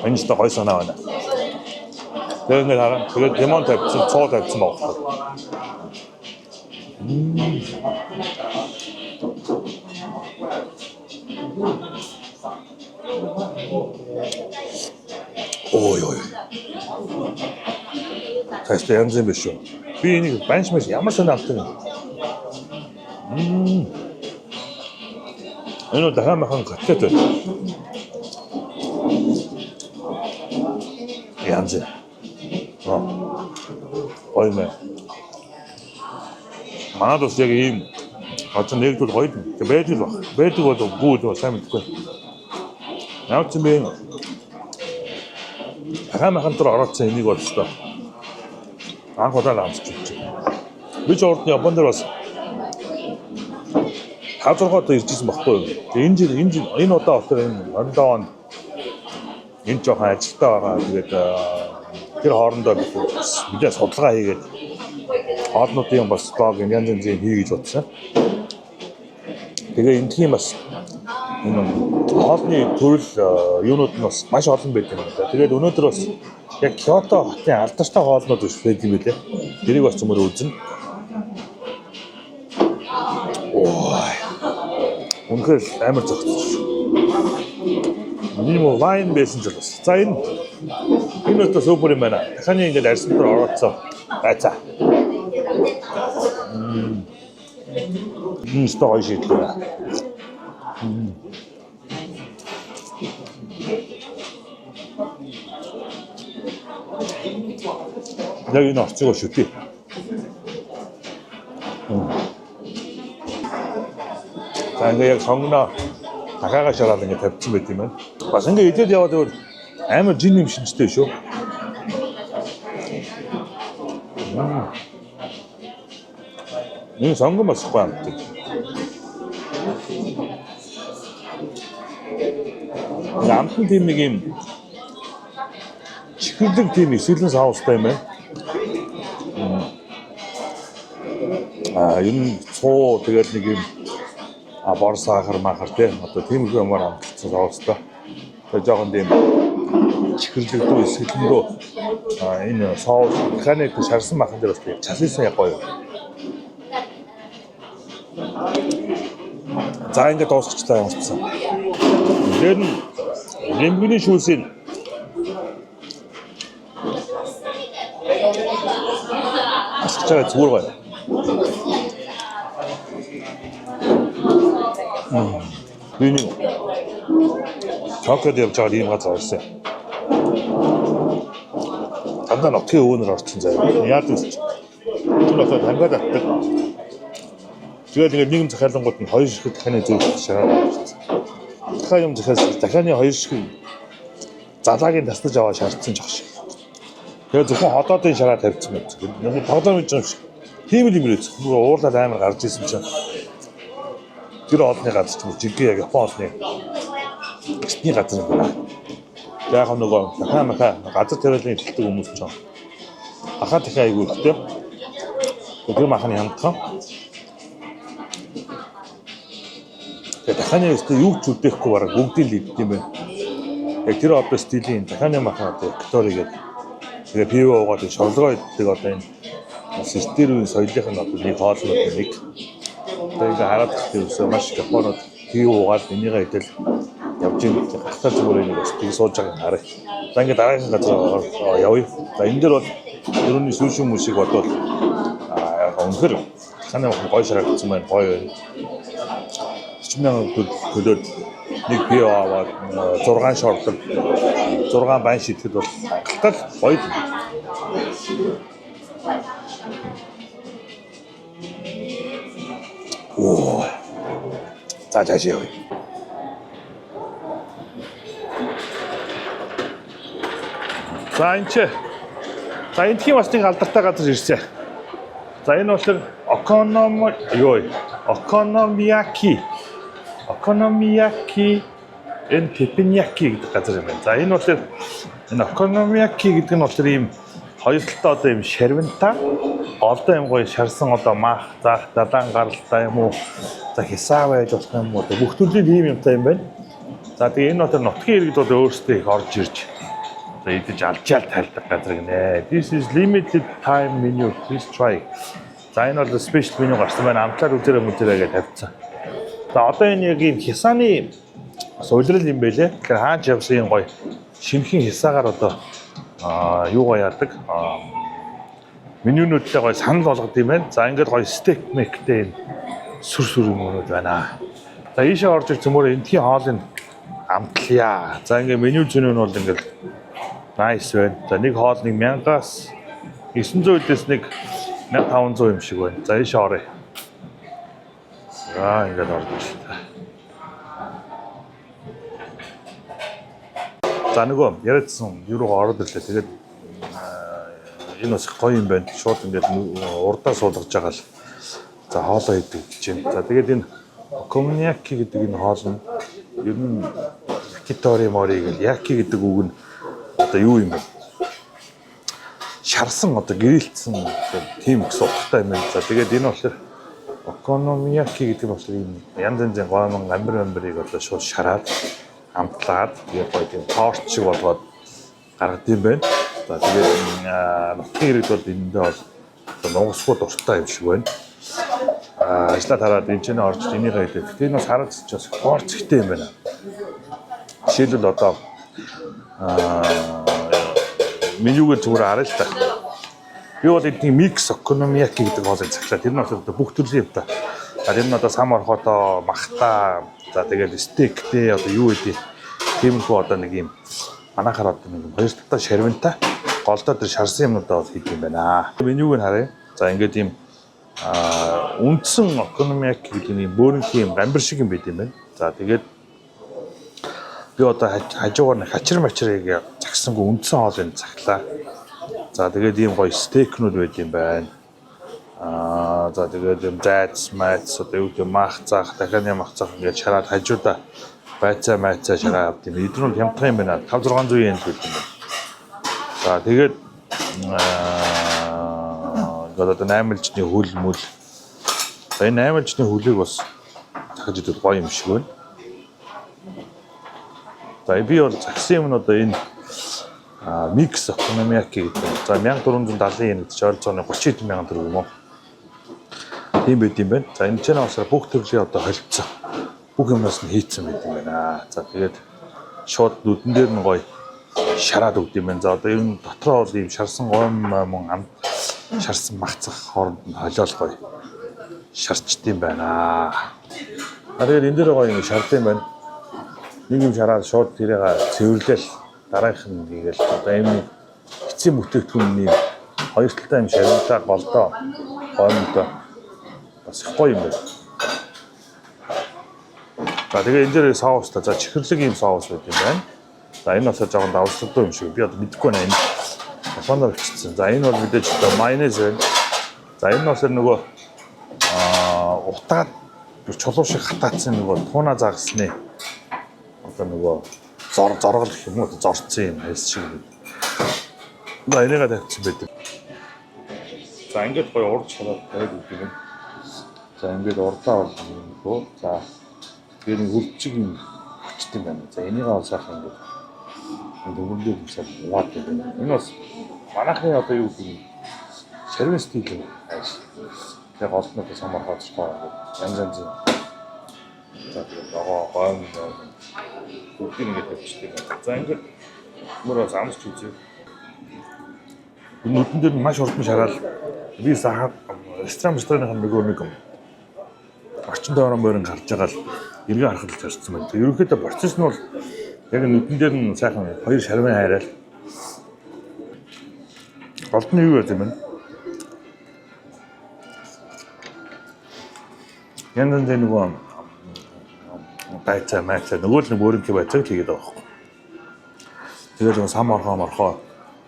Энэ өстө гоё санаа байна. Тэгээд ингээд хараа. Тэгээд лимон тавьсан, цоо тавьсан байна. Ой. Тааштай янз юм биш үү? Би энийг баншмаш ямар сонь авдаг юм. Энэ дахиад махан котлет байна. Янз. Ой мэ. Манайд бас яг ийм одоо нэгдвэл гоё. Тэгээд байдаг бол бүгд сайн мэдгүй. Яач юм бэ? Дахиад махан дээр ороодсан энийг бол өстой. Анх удаа амсч үзчих. Би ч урд нь Японд дээр бас 5-6 удаа иржсэн баггүй. Тэгээ энэ удаа болохоор энэ 27 онд энэ жоохон ажилтаа байгаа. Тэгээд тэр хоорондоо бидээ судалгаа хийгээд хоолнуудын бас блог янз янзын хий гэж бодсон. Тэгээ энэ тийм бас энэ хоолны төрөл юунууд нь бас маш олон байдаг юм байна. Тэгээд өнөөдөр бас яг Киото хотын алдартай хоолнууд биш байд юм билээ. Тэрийг бас цөмөр үзнэ. Ой. Үнэхээр амар зөгцөж. Минимум вайн байсан ч бас. За энэ өтө супер юм байна. Даханы ингээд арьсан дээр орооцсон. Байцаа. Стой шийдлээ. Яг энэ орцгоо шүү дээ. За ингээ яг сонгоно дахиагаа шараад ингээ тавьчихсан байт юм байна. Бас ингээ идээд яваад өөр амар жин юм шинжтэй шүү. Энэ сонгон бас гоё амт. Амтны тийм нэг юм чихэрлэг тийм эсвэлэн саустай юм байна. Энэ цоо тэгээд нэг юм бор сахар махар тийм одоо тийм их юмар амтсан саустай. Тэгээд жоохон тийм чихэрлэгдүү эсвэлэндөө энэ соус ханад шарсан махан дээр бас часэлсан яг гоё. За ингээд дуусчихлаа ямарчсан. Тэр нь лимбүний шүүсийн асчаа зүгээр гоё. Миний чоколад явж байгаа юм газар ирсэн. Тандаа нотгийн өөнөр орсон заяа. Яад вэ? Тэр одоо тангаад атдаг. Тэгээд ингээд нэг юм захиалангууд нь хоёр ширхэг дахины зөв шараад авчихсан. Дахиад юм захиалсан. Дахины хоёр ширхэг залаагийн тасдаж аваа шаардсан жоох шиг. Тэгээд зөвхөн ходоодын шараа тавьчихсан байж. Нэг тоглоом юм шиг. Тийм л юм ирээд. Уурлаад амар гарч ирсэн чинь. Тэр олны газар ч жинхэнэ яг Япон олны экспний газар юм байна. Яг нөгөө дахиад газар тариалан хэлдэг хүмүүс ч юм. Ахаа дахиад айгүй ихтэй. Тэр маханы хямдхан. Тэгээд даханы өстө юу ч үдээхгүй бараг бүгдийг л идэх юм байна. Яг тэр одоо стилийн даханы махан одоо Виктори гэдэг. Тэгээ пиво уугаад шорлогоо иддэг одоо энэ системийн соёлын одоо нэг хоолнууд нэг. Тэгээд хараад ихтэй өсөө маш Японод пиво уугаад энийгээ идэл явж ийн гахтаа зүгээр нэг бас тийг сууж байгааг харъя. За ингээд дараагийн газар явъя. За энэ дээр бол ерөнхий сүүшин мүшиг бодвол өнөхөр санаа гой шарагдсан байна. Гоё байна. 40,000 төлөөд нэг бие аваад 6 шортлог 6 байн шидэхэд бол хангалттай гоё. Оо. За жааш явъя. За энэ ч. За энэ тийм бас нэг алдартай газар ирсэн. За энэ бол Окономияки энэ Тепеньяки гэдэг газар юм байна. За энэ бол энэ Окономияки гэдэг нь бол ийм хоёр талтай одоо ийм шарвинтай голдоо юм гоё шарсан одоо маах заах далайн гаралтай юм уу за хисаа байж болох юм уу бүх төрлийн ийм юмтай юм байна. За тэгээ энэ бол нутгийн иргэд бол өөрсдөө их орж ирж за идэж алжаал тайлдаг газар гинэ. This is limited time menu. Please try. За энэ бол special menu гарсан байна. Амтлаар үзээрэй гэж тавьсан. За одоо энэ яг ийм хисааны суулрал юм байлээ. Тэгэхээр хаач явсан юм гоё шинхэн хисаагаар одоо юугаа яадаг менюнүүдтэй гоё санал болгод юм байна. За ингээд гоё стейк мэктэй сүр юмнууд байна. За ийшээ орж ир цөмөр энтхийн хоолыг амтлая. За ингээд меню зүүн нь бол ингээд nice байна. За нэг хоол 1000-аас 900-ээс нэг 1500 юм шиг байна. За ийшээ оръё. За ингээд орж ир та. За нөгөө яриадсан юу руу ороод ирлээ. Тэгээд энэ бас гоё юм байна. Шууд ингээд урдаа суулгаж байгаа л. За хоолоо идэг гэж байна. За тэгээд энэ Окономияки гэдэг энэ хоол нь ер нь Якитори мори гэл яки гэдэг үг нь одоо юу юм бэ? Шарсан одоо гэрэлтсэн тийм их суудтай юм байна. За тэгээд энэ болохоор Окономияки гэдэг нь болохоор ийм янз янзын гомон амбарыг одоо шууд шараад амтлаад тэгээд гоё тийм торт шиг болгоод гаргад юм байна. За тэгээд нутгийн иргэд бол эндээ бол нугасгүй дуртай юм шиг байна. Ажлаа тараад энэ ч нэ орж энийгээ хэлээ. Тэгээд энэ бас хараад ч бас гоор зэгтэй юм байна. Жишээлбэл одоо менюг зүгээр харъя л та. Би бол эдний микс Окономияки гэдэг хоолыг цаглаа. Тэр нь бол одоо бүх төрлийн юм та. Тэр нь одоо сам орхотоо махта за тэгээд стейктэй одоо юу гэдэг тиймэрхүү одоо нэг юм манайхаар одоо нэг хоёр талтай шарвинтай голдоо тэр шарсан юмнуудаа бол хийх юм байна. Менюг нь харъя. За ингээд ийм үндсэн Окономияки гэдэг нэг бөөрөнхийн гамбар шиг юм байт юм байна. За тэгээд би одоо хажуугаар нэг хачир мачрыг загсангүй үндсэн хоолыг цаглаа. За тэгээд ийм гоё стейкнүүд байт юм байна. За тэгээд юм зайц майц одоо юу гэдэг мах заах дахиад юм мах заах ингээд шараад хажуудаа байцаа майцаа шараад авд юм. Эдгээр нь хямдхан юм байна. 500-600 yen л гэдэг юм байна. За тэгээд одоо 8-лжны хөл мөл. Энэ 8-лжны хөлийг бас дахиж идэх гоё юм шиг байна. За би бол загсан юм нь одоо энэ микс Окономияки гэдэг. За 1470 yen гэдэг чинь ойролцоогоор 30 мянган төгрөг юм уу? Тийм байт юм байна. За энэ ч бас бүх төрлийн одоо холцсон. Бүх юмнаас нь хийцэн байт юм байна. За тэгээд шууд нүдэн дээр нь гоё шараад өгд юм байна. За одоо энэ дотроо бол ийм шарсан гом мөн шарсан махцах хооронд нь холиол гоё шарчд юм байна. Тэгээд энэ дээр гоё юм шард юм байна. Нэг юм шараад шууд тэрийг цэвэрлээл дараагийнх нь хийгээл одоо энэ эцсийн бүтээгдэхүүн нэг хоёр талтай юм шарвинтай голдоо гомдоо бас их гоё юм байна. За тэгээ энэ дээр соус та за чихэрлэг юм соус байт юм байна. За энэ бас жоохон давсалтай юм шиг. Би одоо мэдэхгүй байна энэ. Японоор бичсэн. За энэ бол мэдээж одоо майонез байна. За энэ бас нөгөө утаад чулуу шиг хатаацсан нөгөө туна загсны одоо нөгөө зоргол гэх юм уу зорцсон юм хайс шиг байна. За энийгээ тавьчихсан байдаг. За ингээд гоё урд шалаад тавиад өгдөг юм. За ингээд урдаа болгоо. За тэгээд нэг хөлчиг юм хүчт юм байна. За энийгээ бол сайхан ингээд дөнгөндөө хийсэл угаад байна. Энэ бас манайхны одоо юу гэдэг шарвин стил юм. Тэгээд голтноо самар хооцтой янз янз. За тэгээд гоо бүгдийг ингээд тавьчихдаг. За ингээд мөрөөс амсч үзье. Нүдэн дээр маш урдан шагаал. Би рестораны нөгөө нэг орчин тойрон морин гарч байгаа л эргээ харахад л зарцсан байна. Ерөнхийдөө процесс нь бол яг нүдэн дээр нь сайхан хоёр шармын хайраал. Голд нь юу вэ юм бэ? Яндан дээр нөгөө байцаа нөгөө л нэг өөрөнгө байцааг хийгээд байгаа юм. Тэгээд нөгөө сам орхоо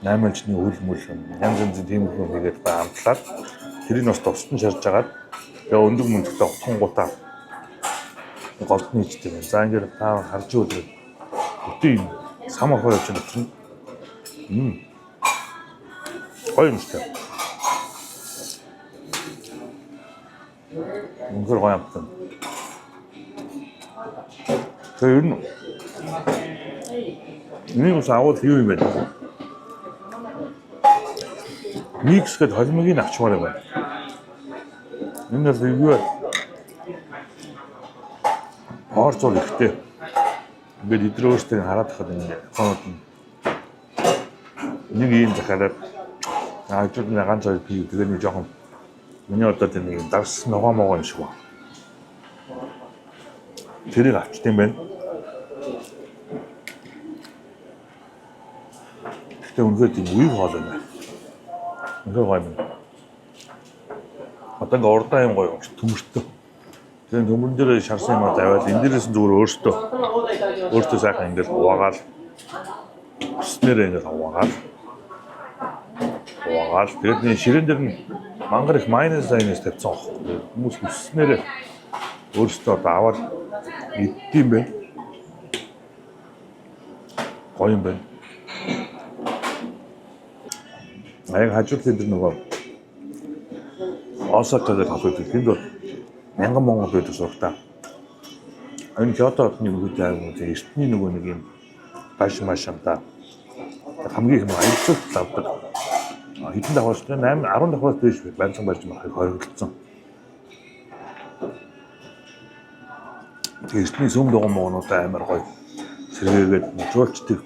8 жилийн үйл мүл янз янзын тийм юм хийгээд амтлаад тэрийг бас тусдан шарж агаад тэгээ өндөг мөндөгтэй утгангуудаа голд нь ичдэг юм. За ингээд та харж үзвэл бүтэн сам орхоо явж байгаа чинь гоё юм шиг. Үнэхээр гоё амтсан. Тэр нь нэг саавал юу юм бэ? Микс гэдэг холимогийн авчмаар юм байна. Энэ нь юу вэ? Орцол ихтэй. Ингээд идрээ өөртөө хараад хахад энэ хоноод нэг юм захаараад ажууд нэг ганц хоёр пив тэгээ нэг жоохон миний одоо тэр нэг дарс ногоо могоо юм шиг ба. Тэрийг авчт юм байна. Гэтэ үнэхээр тийм үе хоол юм байна. Үнэхээр гоё юм. Одоо ингээ урдаа юм гоё төмөртөө. Тэгээ төмөрн дээр шарсан юм аваад энэ дээрээс зүгээр өөртөө сайхан ингээд угаагаал. Өснөрөө ингээд угаагаал. Тэгээд нэг ширээн дээр нь мангар их майонез тавьсан аахгүй. Хүмүүс өснөрөө өөртөө одоо аваад иддэм бэ. Гоё юм байна. Аяг хажууд дээр нөгөө Осака гэдэг хотод тэнд бол мянган монгол байдаг сургалтаа. Энэ Кёто хотны нөгөө эртний нөгөө нэг юм машинта хамгийн их аялалд авдаг. Хэдэн давхарч 10 давхарч биш барьсан махыг хоригдсон. Эртний сүм дугуй моонуудаа амар гоё сэргээгээд жуулчдаг.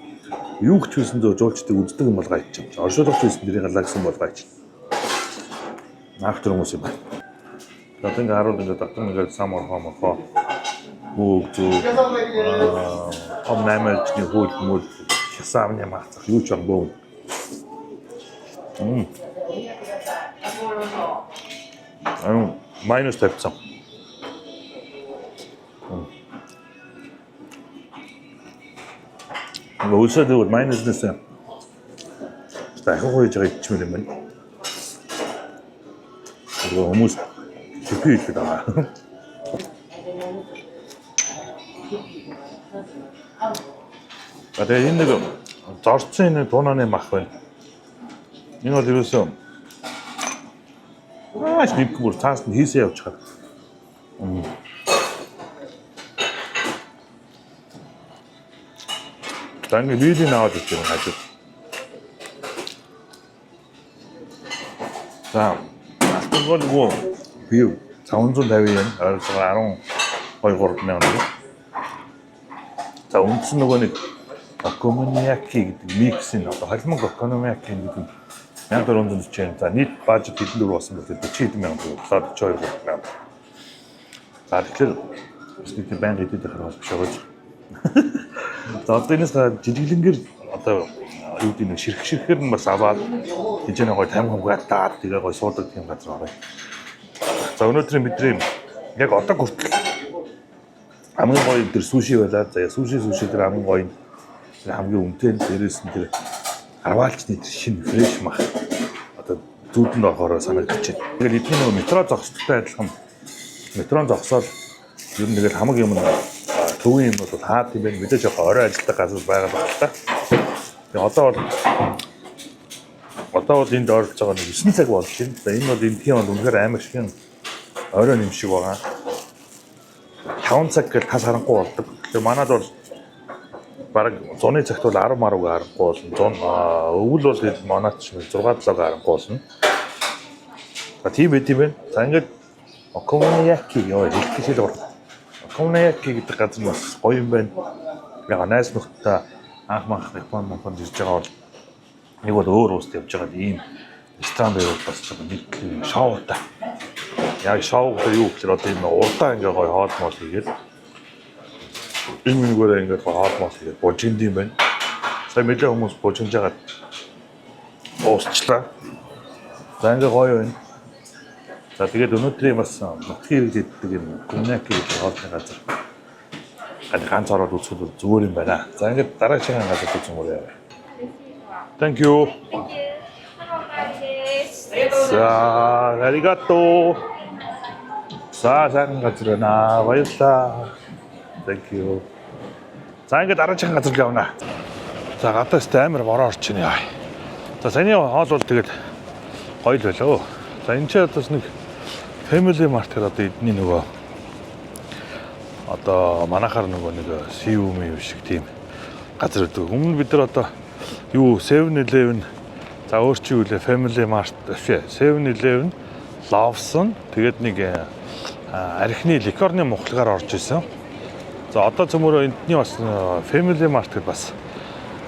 Юу ч хэлсэн зөө жуулчдаг үздэг юм бол гайч юм. Оршуулгач хэлсэн дэрийг галаа гэсэн бол гайч. Наахтар хүмүүс юм байна. Тэгээд ингээ харуул ингээ татсан ингээ сам орхоо бүгд зүг том 8 жилийн хөл мөл хасаавны маацах юу ч боо. Майонез тавьсан. Өөсөө тэгвэл майонезнээс дахин хойж байгаа ичмэл юм байна. 그리고 хүмүүс хэвгүй ихэд байгаа. Тэгээд энэ нэг зорцсон энэ дуунаны мах байна. Энэ бол ерөөсөө нэг бүр цаас нь хийсээ явж байгаа. Танги видео наваад ирж байгаа хажууд. За 이거 비율 450엔 알아서 12 мянган. За үндсэн нөгөө нэг окономияки гэдэг микс нь одоо холимог окономияки гэдэг 1440 yen. За нийт бажет хэдэн төгрөг болсон бэ? 40 мянган төгрөг. 42 мянган. За тэгэхээр өсөлтөд байнга идэвхтэй харах биш байгаа. За одоо энэс жижиглэнгээр одоо юу гэдэг нэг ширхгээр нь бас аваад хинжээний гой 50 хамгаалаад тэгээ гой суудаг тийм газар байгаа. За өнөөдөр бидний яг одоо хүртэл хамгийн гоё дээр суши байлаа. За суши дээр хамгийн гоё хамгийн үнэтэй дээрээс нь тэр арваалчны шинэ фреш мах одоо зүудэнд орохоор санагдаж байна. Тэгэл эдгээр нөгөө метро зогсолттой адилхан метрон зогсоол ер нь тэгэл хамаг юм төвийн юм бол хаад юм бэ мэдээж яг орой ажилладаг газар байгаа байна та. Тэгээ одоо бол энд оролцож байгаа нэг 9 цаг болж байна. За энэ бол эндхийн бол үнэхээр амар шиг орой нэмшиг байгаа. 5 цаг гэл тас харанхуй болдог. Тэгээ манад бол бараг 100-ны цагт бол 10 марууг харанхуй болно. 100 өвөл бол манад 6-7 харанхуй болно. За тийм байт юм байна. За ингээд окономияки ёо хэлхийшэл ор. Окономияки гэдэг газар бас гоё юм байна. Яг найс нөхдөд анх манх Японд ирж байгаа бол нэг бол өөр уст явж байгаа ийм ресторан байвал бас нэг шоутай. Яг шоу гэдэг юу гэхээр одоо энэ урдаа ингээ гоё хоол моол хийгээд энэ мөнгөөр ингээ гоё хоол моол хийгээд бужинд юм байна. Сая мэдээ хүмүүс бужинж жагаад уусчлаа. За ингээ гоё байна. За тэгээд өнөөдрийн бас нутгийн иргэд иддэг юм гүнэк гэх хоолны газар. Ганц ороод үзэхэд зүгээр юм байна. За ингээд дараагийн газар үзмээрээ. Thank you. За, аригато. За, сайн газар байна. Баярлалаа. Thank you. За ингээд дараагийн газар явна. За гадаас амар бороо орж ийн яа. За саяны хоол бол тэгээд гоё л байлаа. За энэ ч одоо нэг Family Mart гэдэг одоо эдний нөгөө одоо манайхаар нөгөө нэг CU юм шиг тийм газар өгдөг. Өмнө бид нар одоо юу 7-Eleven за өөр чи юу лээ Family Mart 7-Eleven Lawson тэгээд нэг архины ликорны мухлагаар орж исэн. За одоо цөмөрөө эндний бас Family Mart гэдэг бас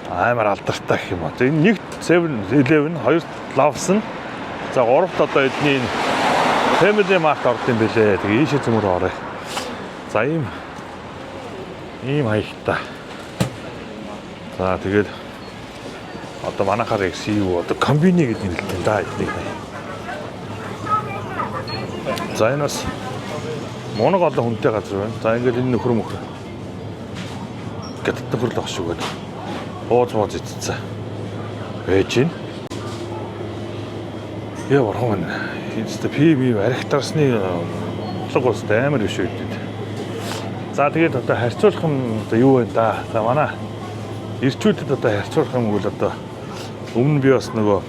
амар алдартай гэх юм аа. Энэ нэгт 7-Eleven, хоёрт Lawson, за гуравт одоо эдний Family Mart орд юм бэлээ. Тэгээ ийшээ цөмөрөө орё. За ийм хаягтай. За тэгээд одоо манайхаар CU одоо комбини гэдэг нэрэлтэй да эднийг. За энэ бас моног олон хүнтэй газар байна. За ингээд энэ нөхөр мөхөр гэтт нөхөр л ах шүү гэдэг. Бооз ицсэн. Ээж ин. Яа борхон. Эцэст PB архитарсны утлаг улс амар биш үү. За тэгээд одоо харьцуулах юм одоо юу вэ да? За манай ирчүүдэд одоо харьцуулах юм бол одоо өмнө би бас нөгөө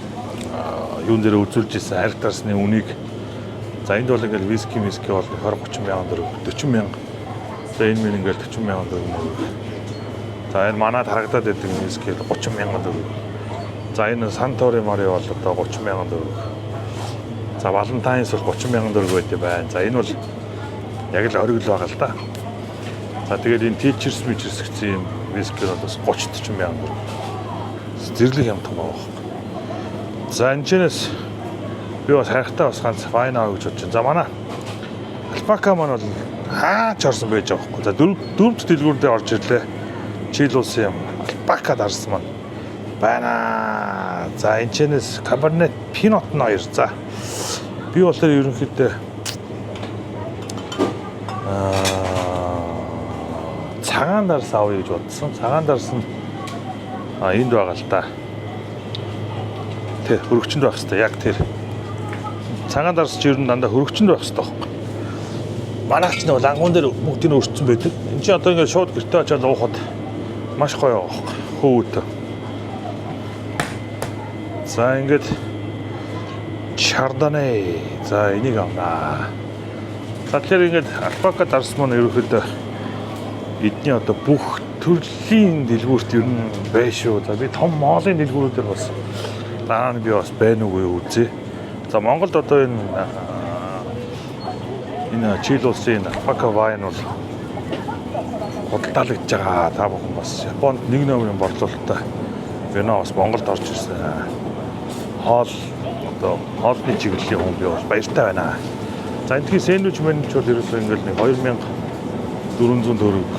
юун дээр үзүүлж ирсэн архитарсны үнийг за энд бол ингээл виски бол 20-30 мянган төгрөг, 40 мянга. За энэ мэн ингээл 40 мянган төгрөг. За энэ манад харагдаад байдаг виски 30 мянган төгрөг. За энэ Сантори Мари бол одоо 30 мянган төгрөг. За Valentine's бол 30 мянган төгрөг байдаг байна. За энэ бол яг л оргил байгаа л да. За тэгээд энэ Teachers гэсэн юм виски бол бас 30-40 мянган төгрөг. Зэрлэг юм том байгаа. За энэчнээс би бас хайртай бас ганц вайн аа гэж бодож байна. За манай Alpaca маань бол хаач орсон байж байгаа байхгүй. За дөрөвд дэлгүүр дээр орж ирлээ. Чил улсын юм Alpaca дарсан маань байна. За энэчнээс Cabernet Pinot нь хоёр. За би болохоор ерөнхийдөө цагаан дарс авъя гэж бодсон. Цагаан дарс нь энд байгаа л та. Тэ хөрөгчөнд байх хэрэгтэй. Яг тэр цагаан дарс ч ер нь дандаа хөрөгчөнд байх хэрэгтэй байхгүй. Манайч нэг лангуун дээр бүгдийг нь өртсөн байдаг. Энд чинь одоо ингээд шууд гэртээ очиад уухад маш гоё байхгүй. Хөөд. За ингээд Chardonnay. За энийг авнаа. За тэгэхээр ингээд Alpaca дарс маань ерөөхдөө эдний одоо бүх төрлийн дэлгүүрт ер нь байна шүү. За би том моолын дэлгүүрүүдээр бас дараа нь би бас байна уу юу үзье. За Монголд одоо энэ Чил улсын Alpaca wine бол худалдаалагдж байгаа. Та бүхэн бас Японд нэг номерын борлуулалттай вино бас Монголд орж ирсэн. Хоол одоо хоолны чиглэлийн хүн би бас баяртай байна. За энэхий сэндвич менюч бол ерөөсөө ингээл нэг 2400 төгрөг.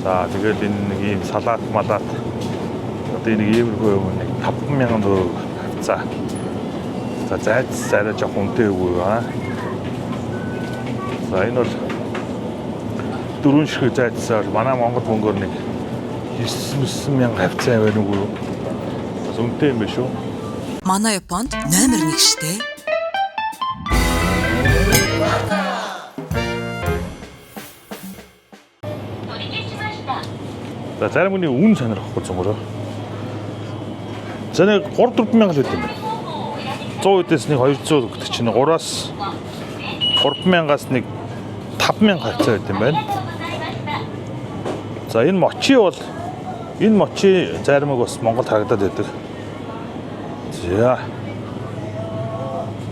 За тэгэл энэ нэг ийм салат малат одоо нэг иймэрхүү юм нэг 5000 төгрөг авцаа. За зайц арай жоох үнэтэй үгүй аа. За энэ бол 4 ширхэг зайцсаар манай Монгол мөнгөөр нэг 9-9 авцаа байна үгүй юу? Бас үнэтэй юм биш үү? Манай Японд номер 1 штэ. За зарим хүний үн сонирхохгүй цөмөрөө. За нэг 3-4 мянга л байт юм байна. 100 үдээс нэг 200 гэдэг чинь 3-аас 3 мянгаас нэг 5 мянга хацаа байт юм байна. За энэ мочи заримыг бас Монголд харагдаад байдаг.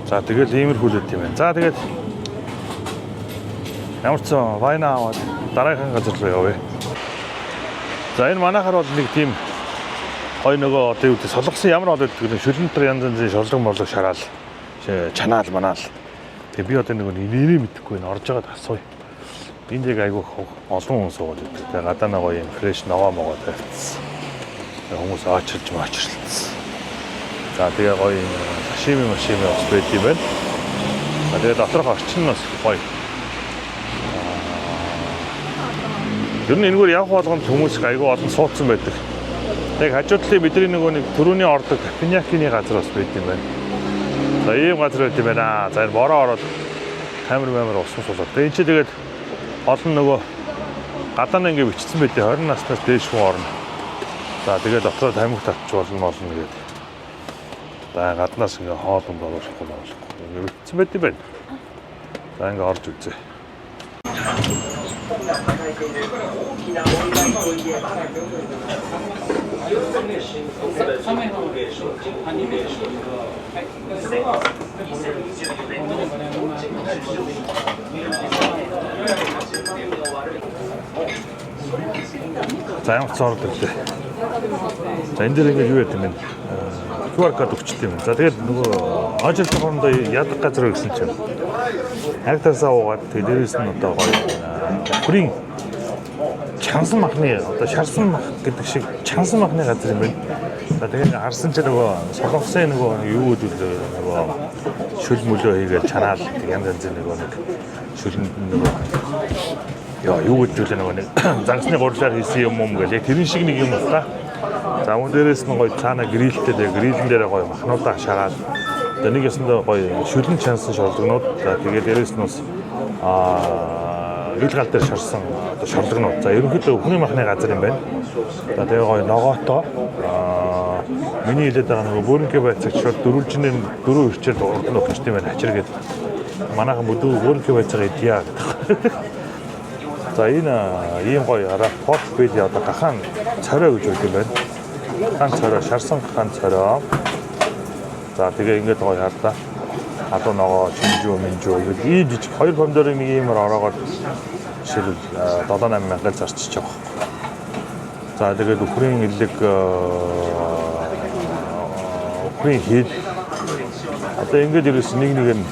За тэгэл иймэрхүү л юм байна. За тэгээд ямар ч вайна аваад дараагийн газар руу явъя. За энэ манайхаар бол нэг тийм гоё нөгөө одоо юу гэдэг солонгосын ямар болоод гэдэг шүлэн дотор янз янзын шорлог морлог шараал чанаал манаал. Тэгээ би одоо нэг нэрээ мэдэхгүй энэ орж байгаад асууя. Энд яг айгүй олон хүн суугаад байдаг. Тэгээ гадаа нэг гоё юм фреш ногоо могоо тавьчихсан. Хүмүүс очирч маачрлцсан. За тэгээ гоё юм машин бас байд юм байна. Тэгээ доторх орчин нь бас гоё. Ер нь энэгээр явах болгонд хүмүүс айгүй олон суудсан байдаг. Яг хажуу талын бидний нөгөө нэг төрөний ордог Капинякины газар бас байд юм байна. За ийм газар байд юм байна. За энэ бороо ороод камер усан суулаад. Тэгээ энэ чи тэгээд олон нөгөө гадаа нь ингэ бичсэн байдээ 20 наснаас дээш хүн орно. За тэгээд дотроо тамхи татч болно гэдэг. За гаднаас ингэ хоолн боловсрохгүй. Ингэ бичсэн байд юм байна. За ингэ орж үзье. За ямар цаорд ирлээ. За энэ дээр ингэ юу яд юм бэ? QR код өгчт юм. За тэгээд нөгөө ажил хоорондоо ядаг газар гэсэн чинь харьтасаа уугаад тэгээд дээрээс нь одоо гоё хүрийн чансан махны одоо шарсан мах гэдэг шиг чансан махны газар юм байна. За тэгээд харсан чинь нөгөө солонгосын нөгөө юу гэдэг нөгөө шүл мөлөө хийгээд чанаал янз янзын нөгөө нэг шүлэнд нөгөө юу гэдэг вэ нөгөө нэг загсны гурлаар хийсэн юм гэл яг тэрэн шиг нэг юм байна. За мөн дээрээс нь гоё цаана грилтэй грилэн дээр гоё махнуудаа шараад одоо нэг ясандаа гоё шүлэн чансан шорлогнууд за тэгээд дээрээс нь бас ил гал дээр шарсан одоо шорлогнууд. За ерөнхийдөө хүний махны газар юм байна. За тэгээ гоё ногоотоо миний хэлээд байгаа нөгөө бөөрнкэ байцаагч дөрвөлжнээ дөрөв ирчээр урд нь өгч тийм байна хачир гээд манайхан бүдүү бөөрнкэ байцаагаа идья гэдэг. За энэ ийм гоё арга пот били одоо гахаан цорой гэж үг юм байна. Гахаан цорой шарсан гахаан цорой. За тэгээ ингээд гоё хардаа адуу ногоо минжүү гэдэг ийм жижиг хоёр помидорыг нэг иймэр ороогоод жишээлбэл 7-8 мянгаар зарчиж байгаа. За тэгээд үхрийн элэг үхрийн хил одоо ингээд ерөөс нэг нь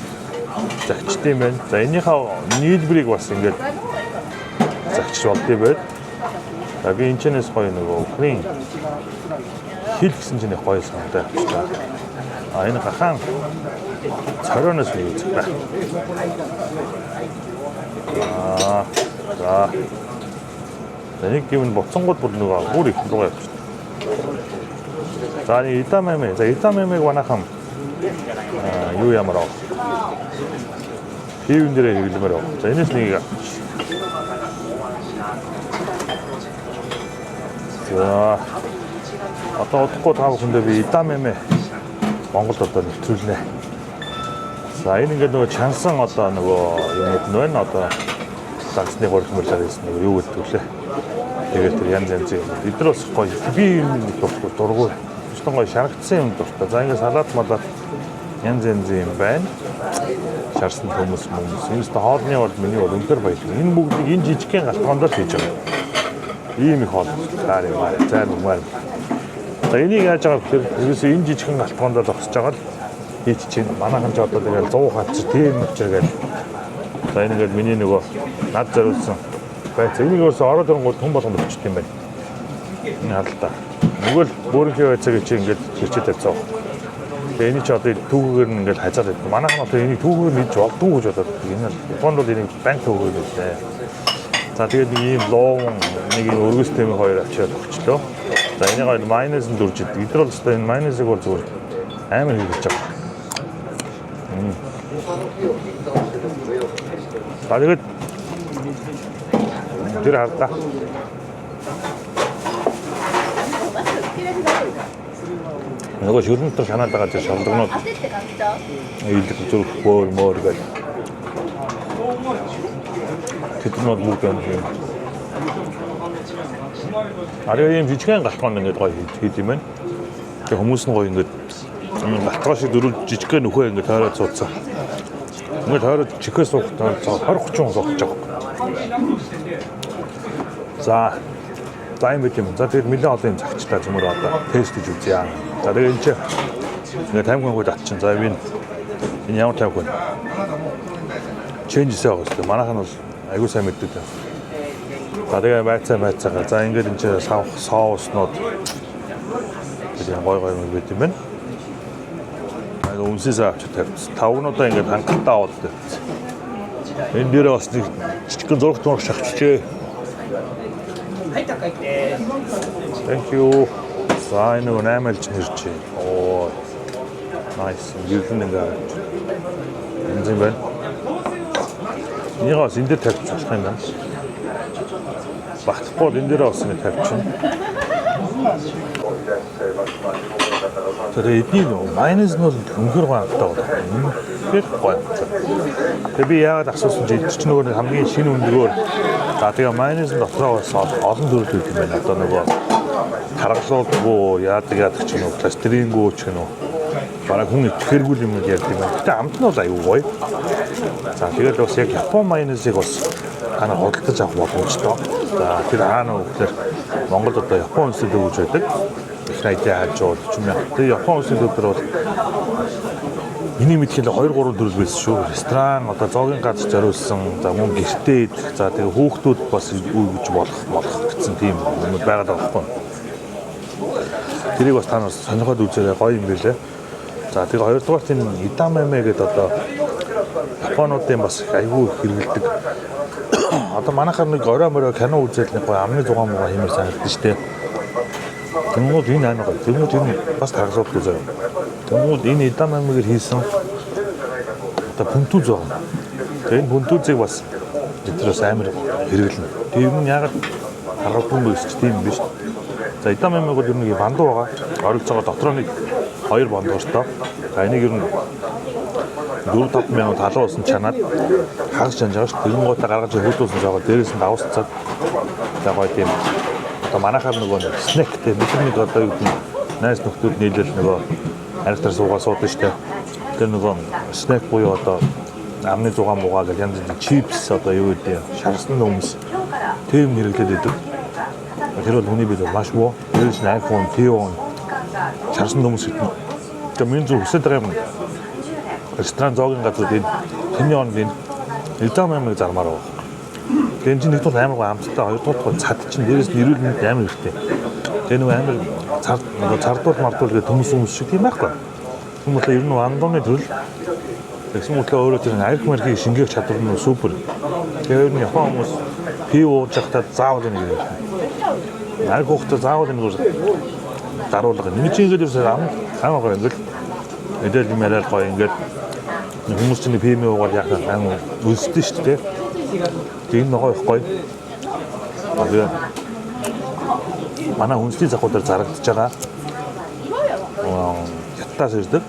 загчт юм байна. За энийхээ нийлбэрийг бас ингээд загч болдгий байд. За би энэ чэнэс гоё нөгөө үхрийн хил гэсэн чинь гоё санаатай авчихлаа. А энэ гахаан цорооноос нэг үзэх бай. За. Энийг гівэн боцонгууд бүр нөгөө бүр их руугаа явчих. За энэ идамэмэ. За идамэмэг манайхан юу ямар аа. Пивэн дээрээ хэвлэмээр аа. За энэс нэг за одоо удахгүй та бүхэндээ би идамэмэ Монголд одоо нэвтрүүлнэ. За энэ ингээд нөгөө чансан одоо нөгөө юмуд нь байна. Одоо загсны гурилмөрлөөр хийсэн нөгөө юу гэдэг вэ? Тэгээд тэр янз янзын эдгээр бас гоё би юм дургуй. Өстөн гоё шаргацсан юм дуртай. За ингээд салат малат янз янзын юм байна. Шарсан хүмүүс. Энэс та хоолны бол миний бол өндөр баялаг. Энэ бүгдийг энэ жижигхэн галтгоонд л хийж байгаа. Ийм их хоол. Таар юм аа. За нүмээр. За энийг яаж байгаа гэхээр ерөөсөө энэ жижигхэн галтгоонд л зогсож байгаа л хийч чинь манайхан ч одоо тэгэл 100 хатч тийм учраас гээд за энэ ингээд миний нөгөө над зориулсан байц. Энийг өөрөөсөө ороод ирэнгүүт хүн болгонд өчт юм байна. Энэ хадалта. Нөгөө л бөөрнхөө байцааг чи ингээд хичээд тавьцаа. Тэгээ энэ чи одоо түүгээр нь ингээд хазаад байдаг. Манайхан одоо энийг түүгээр нэж болдгоо гэж бодоод энэ Японд бол энийг банк түүгээр нэлээ. За тэгээд нэг ийм лоон нэг ийм өргөс тэмээ хоёр ачаад өгчлөө. За энийг майонез нь дүрж идэг. Эдгээр бол өстой энэ майонезыг бол зүгээр амар хийгдэж байгаа. За тэгээд тэр хардаа. Нөгөө шүрэн дотор шанаад байгаа тэр шалгонууд ийлэг зүрх мөр гэж. Тэднүүд бүгд байна. Арай юм жижигхэн галтгоонд ингээд гоё хийд юм байна. Тэгээ хүмүүс нь гоё ингээд галтгоо шиг дөрөв жижигхэн нөхөө ингээд тойроод суудсан. Ингээд тойроод чихээ суухтаа 20-30 хүн сууж байгаа. За зайн байт юм. За тэгээд нэлээд олон юм загчлаа зөмөр одоо тест хийж үзье. За тэгээд энэ чинь ингээд 50 гоо татчихсан. За би энэ ямар 50 гоо. Change-с явах хэрэгтэй. Манайх нь бол аягүй сайн мэддэг. За тэгээд байцаагаа. За ингээд энэ чинь соуснууд тэгээд гой юм байт юм байна. Үнсээс авч тавгнуудаа ингээд хангалттай аваад тавьчихсан. Энэ дээр бас нэг жижигхэн зурагт шахчихжээ. Thank you. За энэ нэг 8 альж нэрч. Оо. Nice. Юусэн ингээд. Энэ юм байна. Нигаас энэ дээр тавьчих болох юм байна. Багтахгүй энэ дээр бас нэг тавьчихна. Тэгээ эдний майонез нь бол өнхөр гоотой байна. Тэгэхээр гоё. Тэгээ би яагаад асуусан чи чи нөгөө хамгийн шинэ өндгөөр за тэгээ майонез нь дотроо бас олон төрөл юм байна. Одоо нөгөө таргалуулгүй яадаг ч юм уу, пластирингүү ч юм уу. Бараг хүн итгэхэргүй юм ярьдаг юм байна. Гэтэ амт нь бол аюу гоё. За тэгээд бас яг Япон майонезыг бас ханаа худалдаж авах боломжтой. За тэр хаана вэ гэхээр Монголд одоо Япон улсад өгж байдаг. Их найдаа хааж бол ч юм яа. Тэгээ Япон улсын өдөр бол миний мэдхээр 2-3 төрөл байсан шүү. Ресторан одоо зоогийн газар зориулсан, за мөн гэртээ идэх, за тэгээ хүүхдүүд бас үйгэж болох гэсэн тийм юм байгаад байгаа байхгүй. Тэрийг бас та нар сонирхоод үзээрэй, гоё юм билээ. За тэгээ хоёрдугаар тийм идамаме гэдэг одоо Японуудын бас айгүй хэрэгэлдэг. Одоо манайхаар нэг орой морой кино үзэл нэг гоё амны зугаан муугаа хэмээр санагдаж штэ. Тэнгууд энэ аа гоё. Тэнгууд энэ бас таргалуулдаг заяа. Тэнгууд энэ идамамегээр хийсэн одоо пүнтүз байгаа. Тэгээ энэ пүнтүзийг бас өдрөөс амар хэрэглэнэ. Тэгээ юм яагаад таргалгүй юм бэ гэж тийм биш. За идамамег бол ер нь бандуу байгаа. Оролцоогоо дотроо нэг 2 бандууртай. За энийг ер нь 4-5 мянган талуу усан чанаад хагас жанж байгаа ш. Тэрэн гоотаа гаргаж хөлдүүлсэн жагаа дээрээс нь давсцаад за гоё тийм. Одоо манайхаар нөгөө снэктэй бидний одоо юу гэдэг найз нөхдөд нийлэл нөгөө харьцаар суудаг штэ. Тэр нөгөө снэк буюу одоо амны зугаан муугаа гэх янз бүрийн чипс одоо юу гэдэг шарсан нөмс тийм хэрэглээд байдаг. Тэр бол хүний бид маш муу. Тэрс iPhone, T1 шарсан нөмс гэдэг. Тэгээ минь зөв хүсэж байгаа юм. Ресторан зоогийн газар энэ тэний он энэ идамамыг зармаар байгаа. Тэгээ энэ нэг тул амар гоо амттай, хоёрдугаар цад чинь дээрээс нь эрүүл мэнд амар ихтэй. Тэгээ нэг амар цардуул мардуул гэх хүмүүс шиг тийм байхгүй. Хүмүүс л ер нь андууны төрөл. Тэгсэн мэтлээ өөрөө тэр арх мархийг шингээх чадвар нь супер. Тэгээ ер нь Япон хүмүүс пив ууж байхдаа заавал нэг юм. Арх уухтаа заавал нэг даруулга. Нэг чинь ингээд ерөөсөө амар гоё ингээд эдэл юм яриад гоё ингээд хүмүүс чинь пив уугаад яхаа амар үлсдэн шүү дээ. Тийм нөгөө их гоё. Тэгээ манай хүнсний захуу дээр зарагдаж байгаа. Хятадаас ирдэг.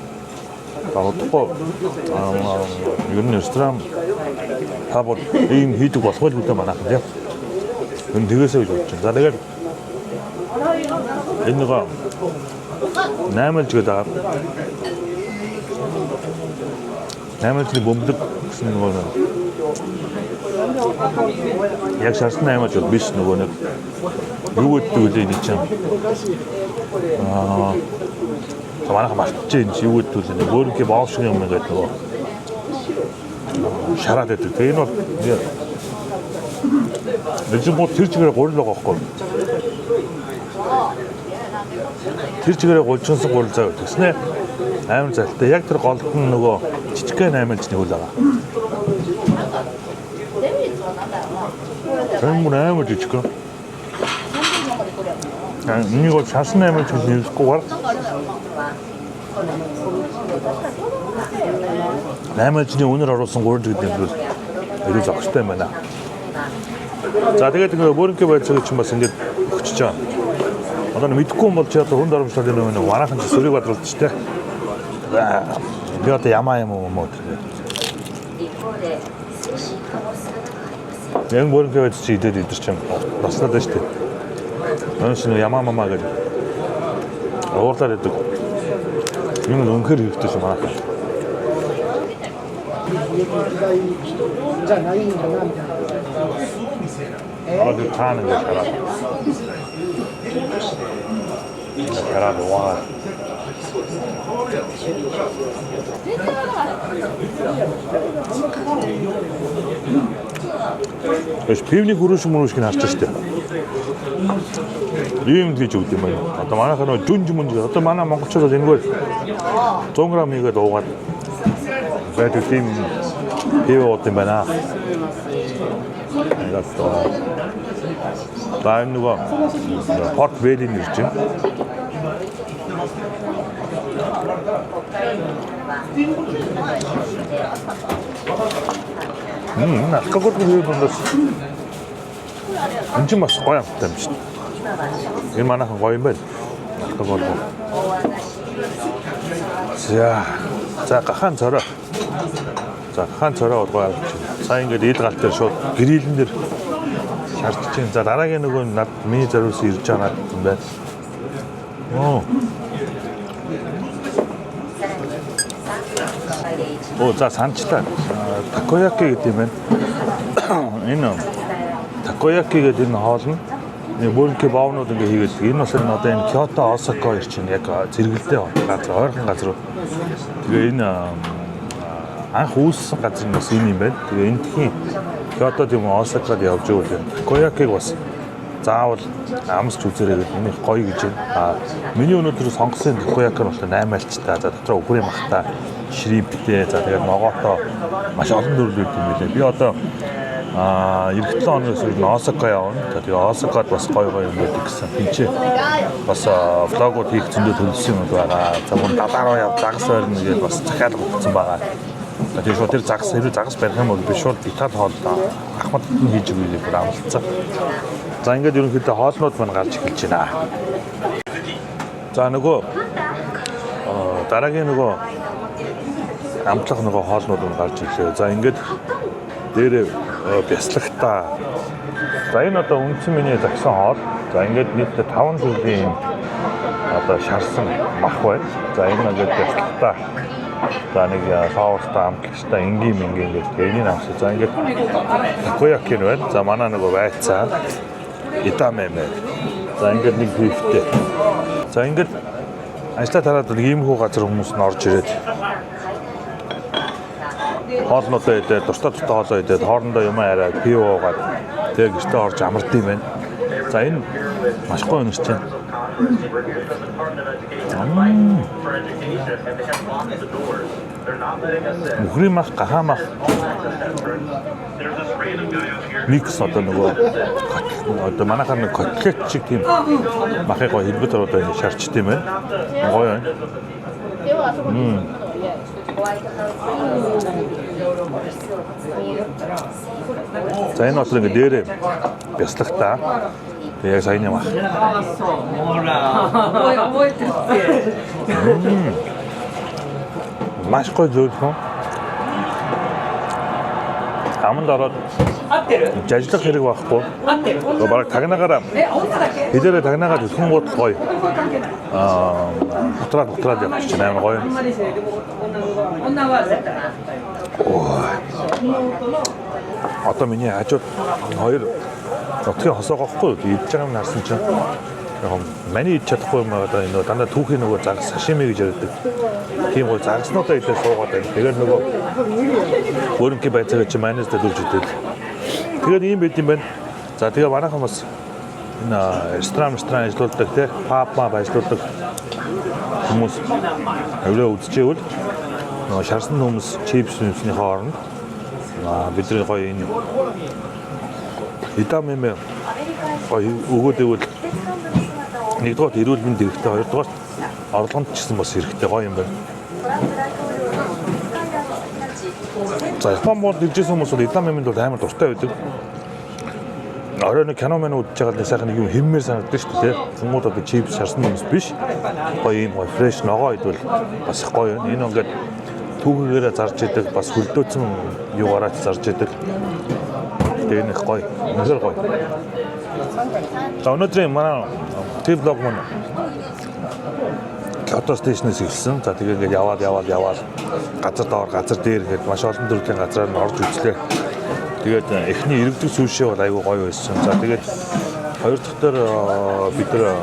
Одохгүй ер нь ресторан хабод ийм хийдэг болох байл үүдээ манайхан тийм. Энэ тэгээсээ гэж бодож байна. За тэгээд энэ нөгөө 8 жиг даа. 8 жиг бомбдог гэсэн нөгөө яг шарсан 8 жиг биш нөгөө нэг юу гэдэг үлээ энэ чинь. Манайхан мартчихжээ энэ юу гэдэг үлээ. Өөрийнхөө боол шиг юм ингээд нөгөө шараад байдаг. Тэгээ энэ бол Бэлжингууд тэр чигээр гурил байгаа байхгүй. Тэр чигээрээ гулжинсан гурил зав гэснэ амар залтай. Яг тэр голд нь нөгөө жижигхэн аймалж нэг үл байгаа. Тэр амар жижигхэн. Энийг бол шашны аймалж гэж нэрлэхгүйгээр аймалжны үнээр оруулсан гурил гэдэг нь бол илүү зохистой юм байна. За тэгээд өөрийнхөө байцааг чинь бас ингэж өгчөж байгаа. Одоо мэдэхгүй юм бол чи одоо хүнд оромжлол юм нэг манайхан ч сүрийг бодлоо ч тэ. Би одоо ямаа юм уу тэр. Яг өөрийнхөө байцааг чи идээд идэр чинь баснаад байна шүү дээ. Өнөөс нь ямаа мамаа гэдэг. Уурлаар идэг. Юм өнхөр хэрэгтэй шүү манайхан. 아주 타는 거 잘하고 Хараад угаа. Эс пивний хүрээш мөрөшг нь харчих штэ. Ийм гэж үгд юм байна. Одоо манайхаа нөө жүнж мөнж. Одоо манай монголчууд энэгээр 100 г хийгээд уугаад байдаг тийм пив ууд юм байна. Даан нөгөө порт вэли нэр чинь. Алкоголь үгүй бондос. Энд чинь бас гоё амттай юм шүү. Энэ манайхан гоё юм байна. Алкоголь. За гахаан цороо. За гахаан цороо ургаа авч. Сая ингээд ид гал дээр шууд гэрэлэн дээр шаардж чинь. За дараагийн нөгөө над миний зориулс ирж байгаа юм байна. За санчтай. Такояки гэдэг юм байна. Энэ такояки гэдэг энэ хоол нь мөрөнхий баавнууд ингээ хийгээд энэ бас энэ одоо энэ Кёто, Осака хоёр чинь яг зэрэгэлдээ газар, ойрхон газар. Тэгээ энэ анх үүссэн газар нь бас энэ юм байна. Тэгээ эндхийн Кёто тийм Осакад явж байгаа юм. Такоякиг бас заавал амсч үзээрэй гэдэг миний гоё гэж байна. Миний өнөөдөр сонгосон такояки нь болохоор 8 альчтай. За дотроо өхрийн махтай, шримптэй, за тэгээд ногоотой маш олон төрлүүд юм билээ. Би одоо эх 7 хоноос өмнө Осака явна. Тэгээ Осакад бас гоё юм байдаг гэсэн. Тинчээ бас влогууд хийх зөндөө төлөвлөсөн юм байгаа. За мөн далаараа яв загас байрна гэдээ бас захиалга өгсөн байгаа. Тэгээ шууд тэр загас барих юм бол би шууд Итали хоол Ахмад нь хийж өгье бүр амлцсан. За ингээд ерөнхийдөө хоолнууд маань гарч эхэлж байна. За нөгөө дараагийн нөгөө амтлах нөгөө хоолнууд нь гарч ирлээ. За ингээд дээрээ бяслагтаа. За энэ одоо үндсэн миний загсан хоол. За ингээд нийтдээ 5 төрлийн одоо шарсан мах байна. За энэ ингээд бяслагтаа. За нэг соустай амтлагчтай энгийн ингээд энийг авсан. За ингээд такояки байна. За манай нөгөө байцаа итамэмэ. За ингээд нэг бифтэй. За ингээд ажлаа тараад нэг иймэрхүү газар хүмүүс нь орж ирээд хоолнуудаа идээд, дуртай хоолоо идээд, хоорондоо юм араад, пив уугаад тэгээ гэртээ орж амард юм байна. За энэ маш гоё өнөрч байна. Өхрийн мах, гахаан мах микс одоо нөгөө одоо манайхаар нэг котлет шиг тийм махыг гоё хэлбэл одоо энэ шарчт юм байна. Гоё байна. За энэ бол ингээ дээрээ бяслагтаа. Тэгээ яг саяны мах. Маш гоё зөвлөн. Аманд ороод жажлах хэрэг байхгүй. Бараг тагнаагаараа хэдээрээ тагнаагаад өсгөн гутал гоё. Бутраад явчих чинь амар гоё. Одоо миний хажууд хоёр нутгийн хосоо гохгүй идж байгаа юм харсан чинь яг маний идж чадахгүй юм одоо энэ дандаа түүхийн нөгөө загас сашими гэж ярьдаг. Тийм гоо загаснуудаа идээ суугаад байна. Тэгээд нөгөө өөрөнхий байцаагаа чи манайс дөрж идэл. Тэгээд ийм байт юм байна. За тэгээ манайхан бас энэ ресторан ажилладаг те паб ажилладаг хүмүүс авлаа үзчихвэл нөгөө шарсан хүмүүс чипсний хооронд бидний гоё энэ итамэмэ гоё өгөөд ивэл нэгдүгээр эрүүл мэнд хэрэгтэй, хоёрдугаар орлогонд ч гэсэн бас хэрэгтэй гоё юм байна. За Япон мод иржсэн хүмүүс бол итамэмэнд бол амар дуртай байдаг. Орой нэг кино мэн үзэж байгаа л сайхан нэг юм хэммээр санагддаг шүү дээ. Тэнгууд одоо чипс шарсан хүмүүс биш. Гоё юм гоё фреш ногоо идвэл бас их гоё юм. Энэ ингээд түүхээрээ зарж идэг, бас хөлдөөцөн юугаараа зарж идэг. Тэгээ нэг гоё, үнэхээр гоё. За өнөөдрийн манай трip vlog маань Кёто стейшнээс эхэлсэн. За тэгээ ингээд яваад газар доор, газар дээр гээд маш олон төрлийн газраар нь орж үзлээ. Тэгээд эхний иргэдэг сүүшээ бол айгүй гоё байсан. За тэгээд Хоёр дахь дээр бид нар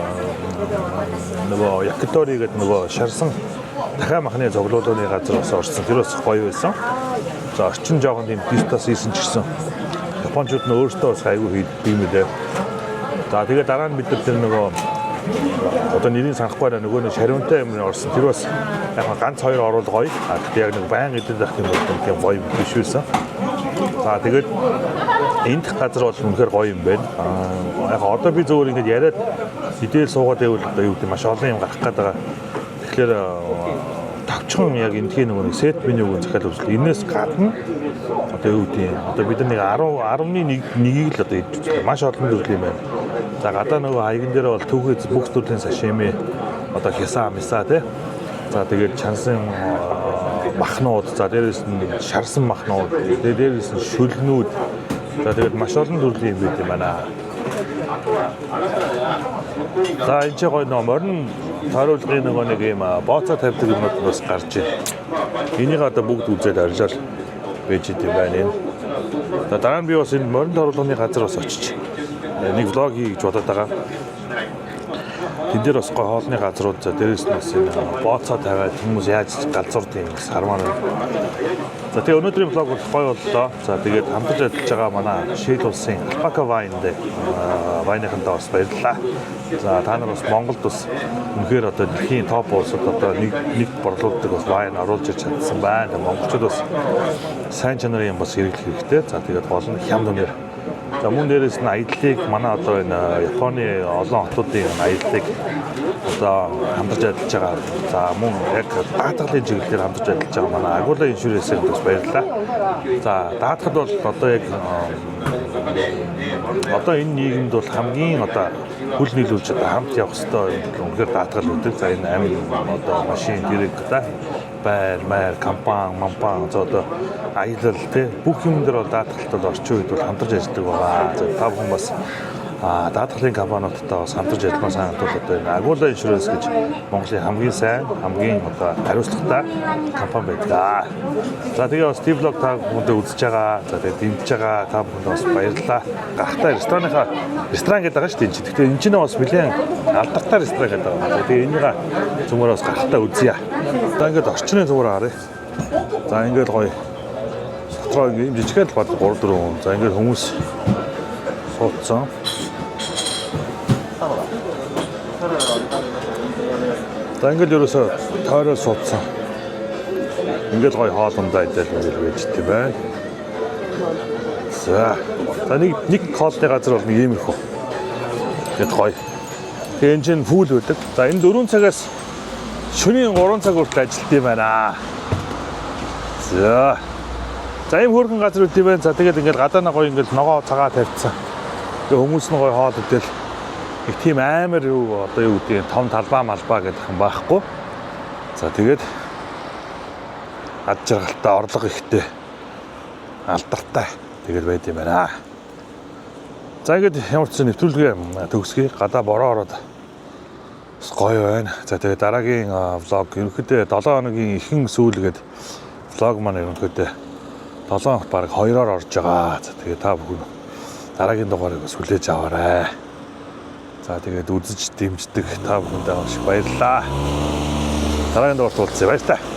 нөгөө Якитори гэдэг нөгөө шарсан дахиад махны зоглуулууны газар бас орсон. Тэр бас гоё байсан. За орчин жоохон тийм дистас хийсэн ч гэсэн Япончууд нь өөрсдөө бас айгүй хийдэг юм лээ. За тэгээд дараа нь бид нар тэр нөгөө одоо нэрийг санахгүй байна нөгөө нэг шариунтай юм орсон. Тэр бас яг ганц хоёр оруулал гоё. Гэхдээ яг нэг баян эдэд байх юм бол тийм гоё биш байсан. За тэгээд энд газар бол үнэхээр гоё юм байна. Яг одоо би зөвөр ингэж яриад идэл суугаад байвал одоо юу гэдэг маш олон юм гарах гээд байгаа. Тэгэхээр тавчхан яг эндхийн нөгөө нэг сет менюг захиал үзлээ. Энээс гадна одоо юу гэдэг одоо бид нэг 10.1-ийг л одоо идэж үзлээ. Маш олон төрөл юм байна. За гадаа нөгөө хаягн дээр бол түүхий бүх төрлийн сашими одоо хясаа мисаа тий. За тэгээд чансан махнууд, за дээрээс нь шарсан махнууд, дээрээс нь шүлнүүд. За тэгээд маш олон төрлийн юм байт юм байна. За энэ ч гоё нөө морин тааруулгын нөгөө нэг юм бооцоо тавьдаг юмуд бас гарч байна. Энийг одоо бүгд үзээд арилжаал байж идэв байна энэ. За дараа нь би бас энэ морин тааруулгын газар бас очиж нэг влог хийж бодоод байгаа. Тэн дээр бас гой хоолны газрууд за дээрээс нь бас энэ бооцоо тавиад хүмүүс яаж галзуурд юм бас хармаар байна. За тэгээ өнөөдрийн влог бол гоё боллоо. За тэгээд хамтарч ажиллаж байгаа манай Шил улсын Алпака вайнд вайныхантаа бас баярлалаа. За та нар бас Монголд бас үнэхээр одоо дэлхийн топ улсад одоо нэг борлуулдаг бас вайн оруулж ирж чадсан байна. Монголчууд бас сайн чанарын бас хэрэглэх хэрэгтэй. За тэгээд гол нь хямд үнээр. За мөн дээрээс нь аяллыг манай одоо энэ Японы олон хотуудын аяллыг одоо хамтарч ажиллаж байгаа. За мөн яг даатгалын чиглэлээр хамтарч ажиллаж байгаа манай Агуулга иншүрэнсээр бас баярлалаа. За даатгал бол одоо яг одоо энэ нийгэмд бол хамгийн одоо хүл нийлүүлж одоо хамт явах хэрэгтэй үнэхээр даатгал үүдэг. За энэ амин одоо машин дэрэг та байр компани мампан одоо аялал тий бүх юм дээр бол даатгалт бол орчин үед бол хамтарч ажилладаг байгаа. За та бүхэн бас даатгалын компаниудтай бас хамтарч ажиллах санагдвал одоо энэ Агуулга иншүрэнс гэж Монголын хамгийн сайн хамгийн одоо хариуцлагатай компани байдаг. За тэгээ бас тийм влог та бүхэндээ үзэж байгаа. За тэгээ дэмжиж байгаа та бүхэнд бас баярлалаа. Гахтай ресторан гэдэг байгаа шүү дээ. Гэхдээ энэ ч бас нэлээд алдартай ресторан гэдэг байгаа. Тэгээ энийг цөмөр бас гахтай үзье. За ингээд орчны цөмөр харъя. За ингээд гоё дотроо ийм жижигхэн бод 3-4 хүн. За ингээд хүмүүс суудсан. За ингээд ерөөсөө тойрол суудсан. Ингээд гоё хоолундаа идэл байж тийм байна. За нэг хоолны газар бол нэг юм их хөө. Ингээд гоё. Тэгээ энэ чинь фул байдаг. За энэ 4 цагаас шөнийн 3 цаг хүртэл ажилт юм байна. За ийм хөөрхөн газар үт юм байна. За тэгээд ингээд гадаанаа гоё ингээд ногоо цагаа тавьчихсан. Тэгээ хүмүүс нь гоё хоол идэл их тийм амар юу одоо юу гэдэг том талбай малбаа гэдэг юм байхгүй. За тэгээд ад жаргалтай орлого ихтэй алдартай тэгээд байд юм байна. За ингээд ямар ч нэвтрүүлгээ төгсгий гадаа бороо ороод гоё байна. За тэгээд дараагийн влог ерөнхийдөө 7 хоногийн ихэнх сүүлгээд влог маань ерөнхийдөө 7 хоног баг 2-оор орж байгаа. За тэгээд та бүхэн дараагийн дугаарыг бас хүлээж аваарай. За тэгээд үзэж дэмждэг та бүхэндээ маш баярлалаа. Дараагийн дугаарт уулзъя. Баяр та.